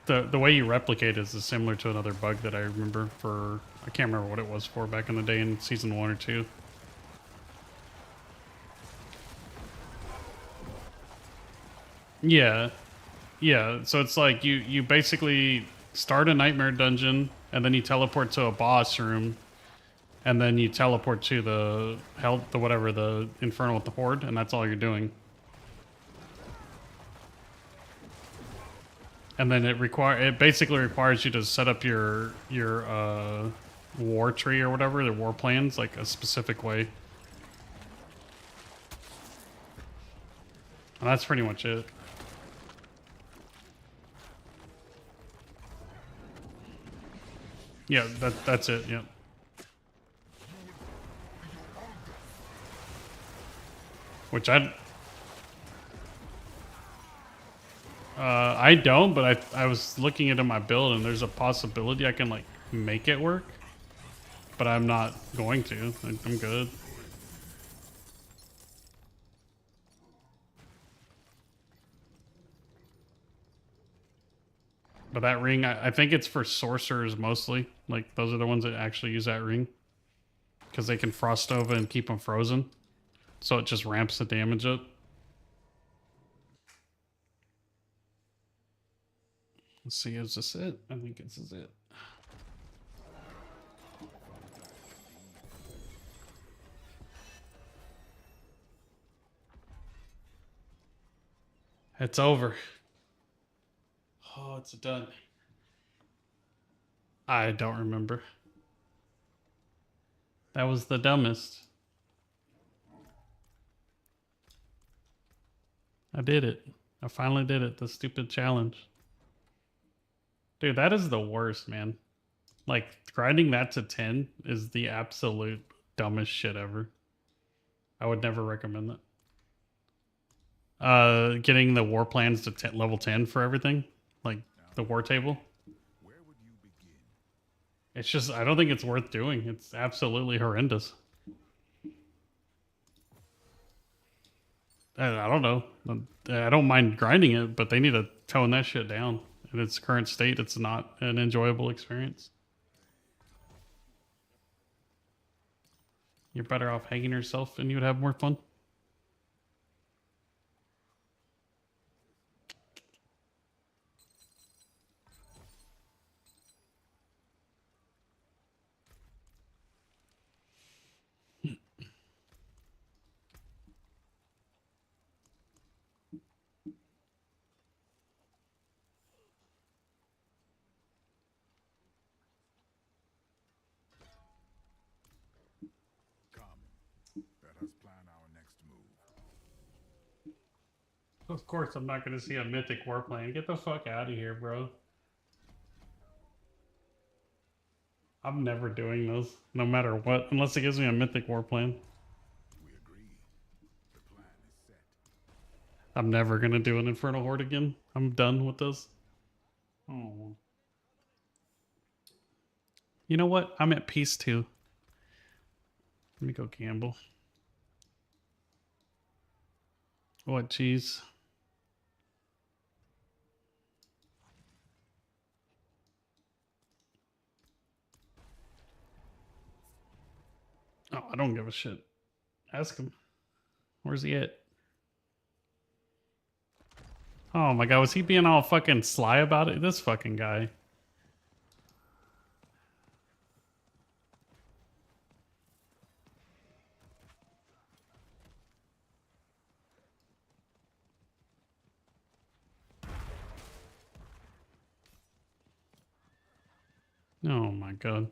the way you replicate is similar to another bug that I remember for, I can't remember what it was for back in the day in season 1 or 2. Yeah. Yeah, so it's like you basically start a nightmare dungeon and then you teleport to a boss room and then you teleport to the hell, the whatever, the infernal with the horde, and that's all you're doing. And then it basically requires you to set up your war tree or whatever, the war plans, like a specific way. And that's pretty much it. Yeah, that's it, yeah. Which I don't, but I was looking into my build and there's a possibility I can, like, make it work. But I'm not going to. I'm good. But that ring, I think it's for sorcerers mostly. Like, those are the ones that actually use that ring. Because they can frost over and keep them frozen. So it just ramps the damage up. Let's see, is this it? I think this is it. It's over. Oh, it's done. I don't remember. That was the dumbest. I did it. I finally did it. The stupid challenge. Dude, that is the worst, man. Like, grinding that to 10 is the absolute dumbest shit ever. I would never recommend that. Getting the war plans to level 10 for everything. Like, the war table. Where would you begin? It's just, I don't think it's worth doing. It's absolutely horrendous. I don't know. I don't mind grinding it, but they need to tone that shit down. In its current state, it's not an enjoyable experience. You're better off hanging yourself and you would have more fun. Come. Let us plan our next move. Of course, I'm not going to see a mythic war plan. Get the fuck out of here, bro. I'm never doing those, no matter what, unless it gives me a mythic war plan. We agree. The plan is set. I'm never going to do an Infernal Horde again. I'm done with this. Oh. You know what? I'm at peace too. Let me go gamble. What cheese? Oh, I don't give a shit. Ask him. Where's he at? Oh my god, was he being all fucking sly about it? This fucking guy. Oh my god.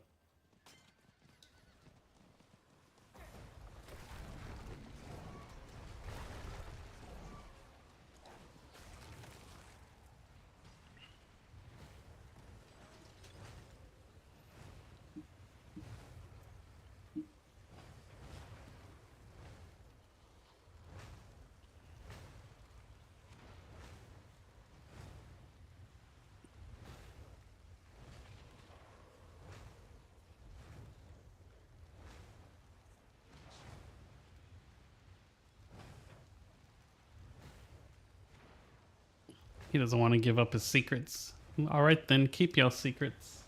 He doesn't want to give up his secrets. All right, then keep your secrets.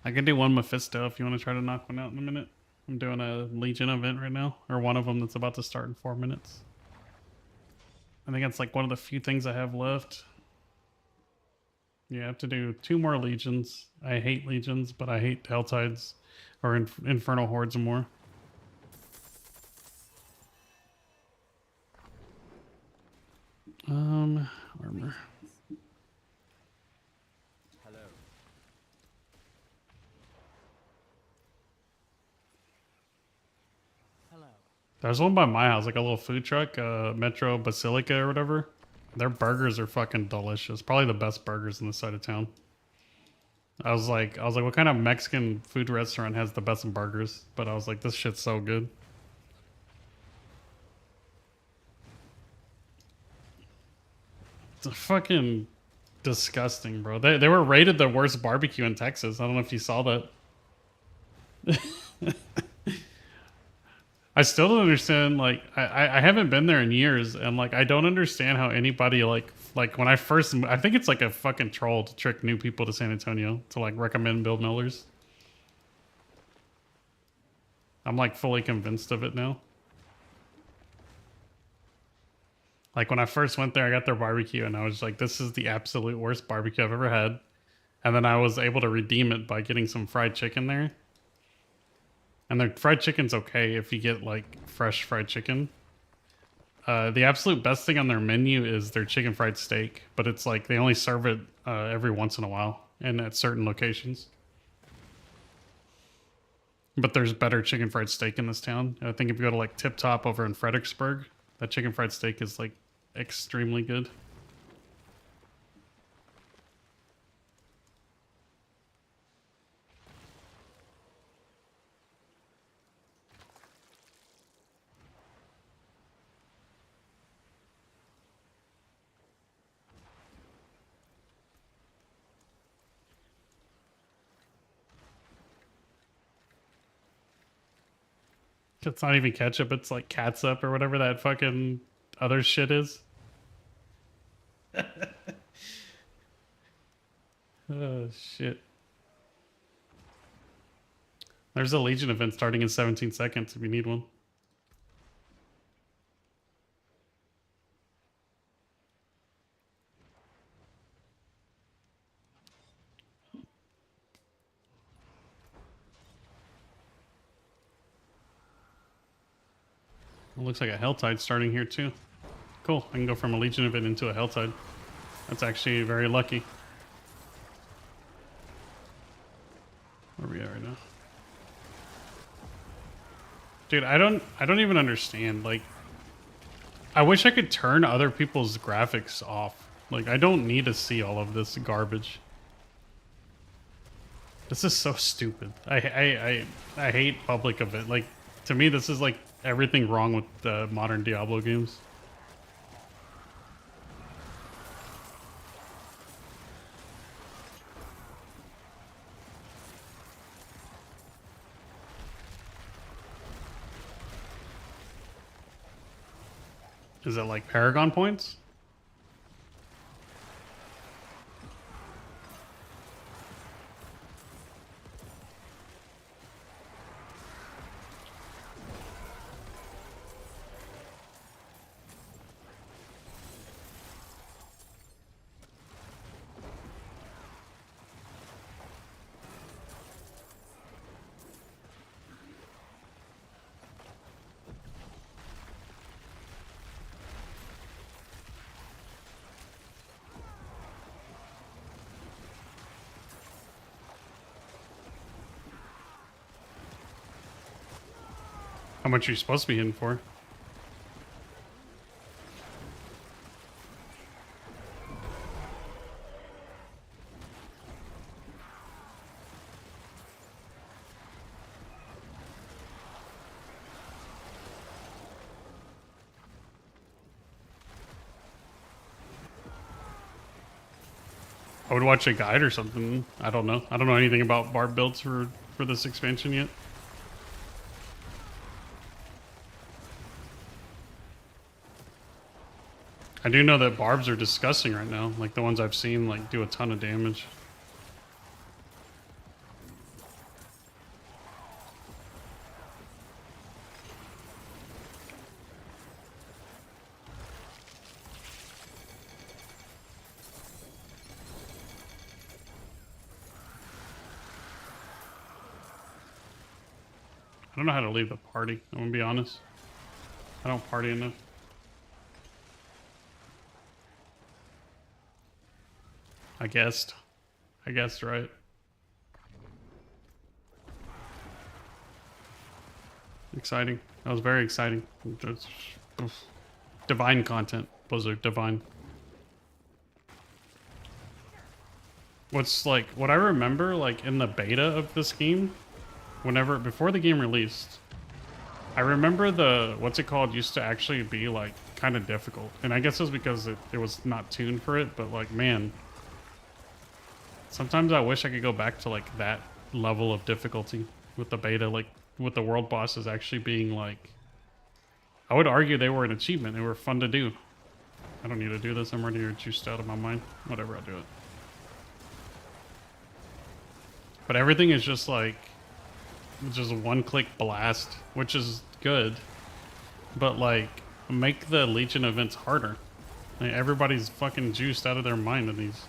I can do one Mephisto if you want to try to knock one out in a minute. I'm doing a Legion event right now, or one of them that's about to start in 4 minutes. I think it's like one of the few things I have left. You have to do 2 more Legions. I hate Legions, but I hate Helltides or Infernal Hordes more. Armor. Hello. Hello. There's one by my house, like a little food truck, Metro Basilica or whatever. Their burgers are fucking delicious. Probably the best burgers in this side of town. I was like, what kind of Mexican food restaurant has the best burgers? But I was like, this shit's so good. It's fucking disgusting, bro. They were rated the worst barbecue in Texas. I don't know if you saw that. I still don't understand. Like, I haven't been there in years, and like I don't understand how anybody like when I first, I think it's like a fucking troll to trick new people to San Antonio to like recommend Bill Miller's. I'm like fully convinced of it now. Like when I first went there, I got their barbecue and I was like, this is the absolute worst barbecue I've ever had. And then I was able to redeem it by getting some fried chicken there. And their fried chicken's okay if you get like fresh fried chicken. The absolute best thing on their menu is their chicken fried steak, but it's like they only serve it every once in a while and at certain locations. But there's better chicken fried steak in this town. I think if you go to like Tip Top over in Fredericksburg, that chicken fried steak is like extremely good. It's not even ketchup, it's like catsup or whatever that fucking other shit is. Oh, shit. There's a Legion event starting in 17 seconds if you need one. It looks like a Helltide starting here too. Cool, I can go from a Legion event into a Helltide. That's actually very lucky. Where are we at right now? Dude, I don't even understand. Like, I wish I could turn other people's graphics off. Like, I don't need to see all of this garbage. This is so stupid. I hate public event. Like, to me, this is like everything wrong with the modern Diablo games. Is it like Paragon points? How much are you supposed to be hitting for? I would watch a guide or something. I don't know. I don't know anything about barb builds for this expansion yet. I do know that barbs are disgusting right now. Like the ones I've seen like do a ton of damage. I don't know how to leave the party. I'm gonna be honest. I don't party enough. I guessed right. Exciting. That was very exciting. Just, divine content. Blizzard, divine. What's like, what I remember, like in the beta of this game, before the game released, I remember what's it called, used to actually be like kind of difficult. And I guess it was because it was not tuned for it, but like, man, sometimes I wish I could go back to like that level of difficulty with the beta, like with the world bosses actually being like I would argue they were an achievement. They were fun to do. I don't need to do this. I'm already juiced out of my mind. Whatever, I'll do it. But everything is just like, just one-click blast, which is good. But like, make the Legion events harder. Like, everybody's fucking juiced out of their mind in these.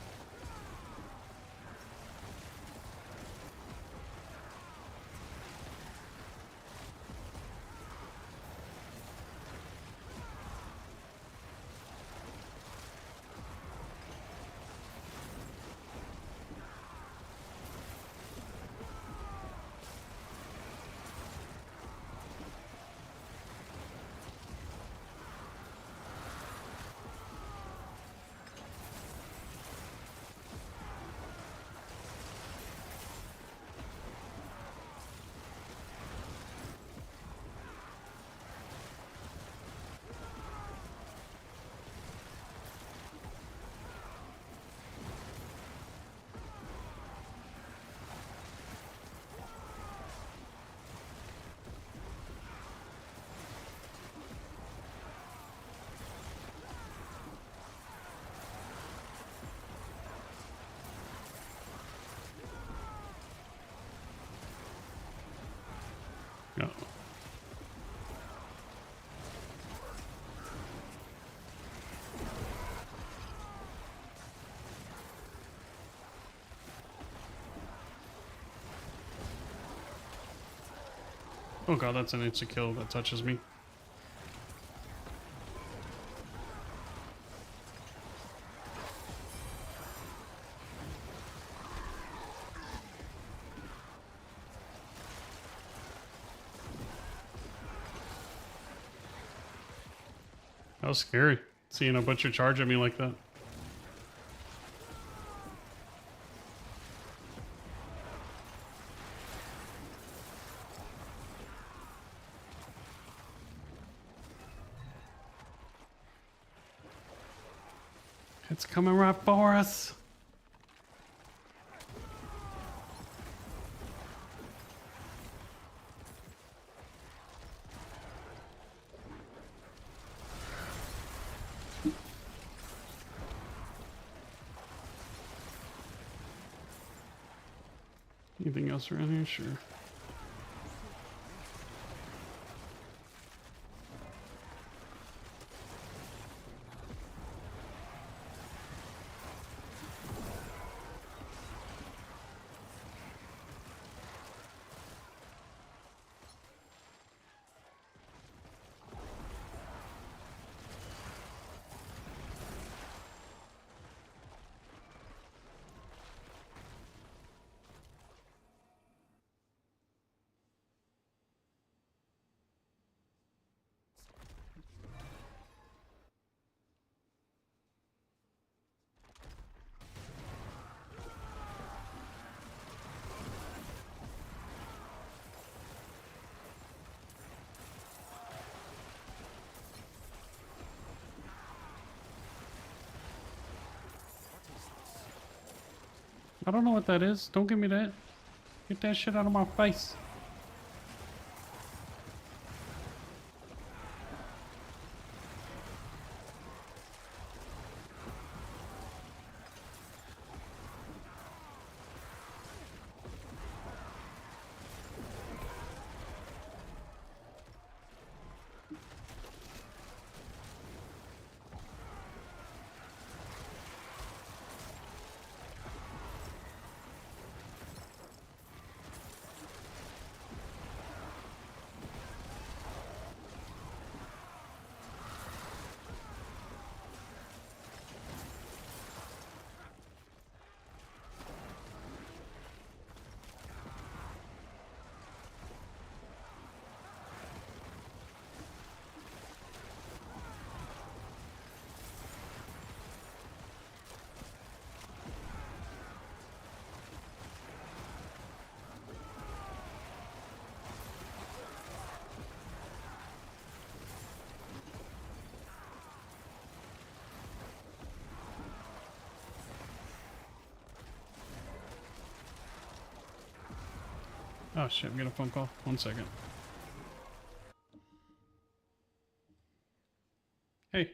No. Oh god, that's an insta kill that touches me. That was scary, seeing a butcher charge at me like that. It's coming right for us. Anything else around here? Sure. I don't know what that is. Don't give me that. Get that shit out of my face. Oh shit, I'm getting a phone call. 1 second. Hey.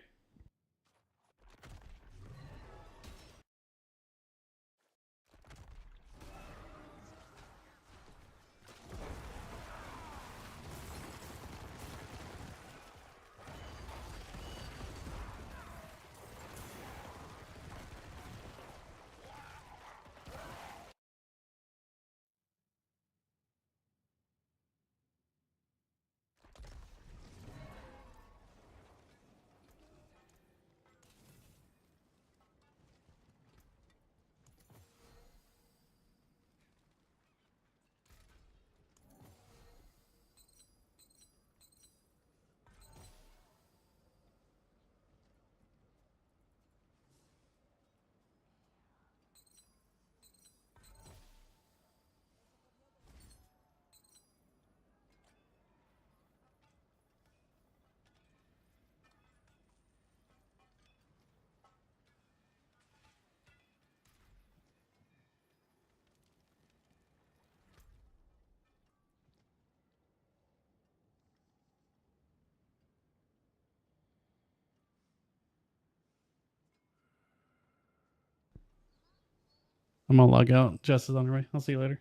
I'm gonna log out. Jess is on her way. I'll see you later.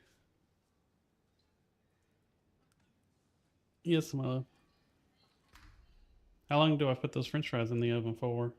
Yes, my love. How long do I put those french fries in the oven for?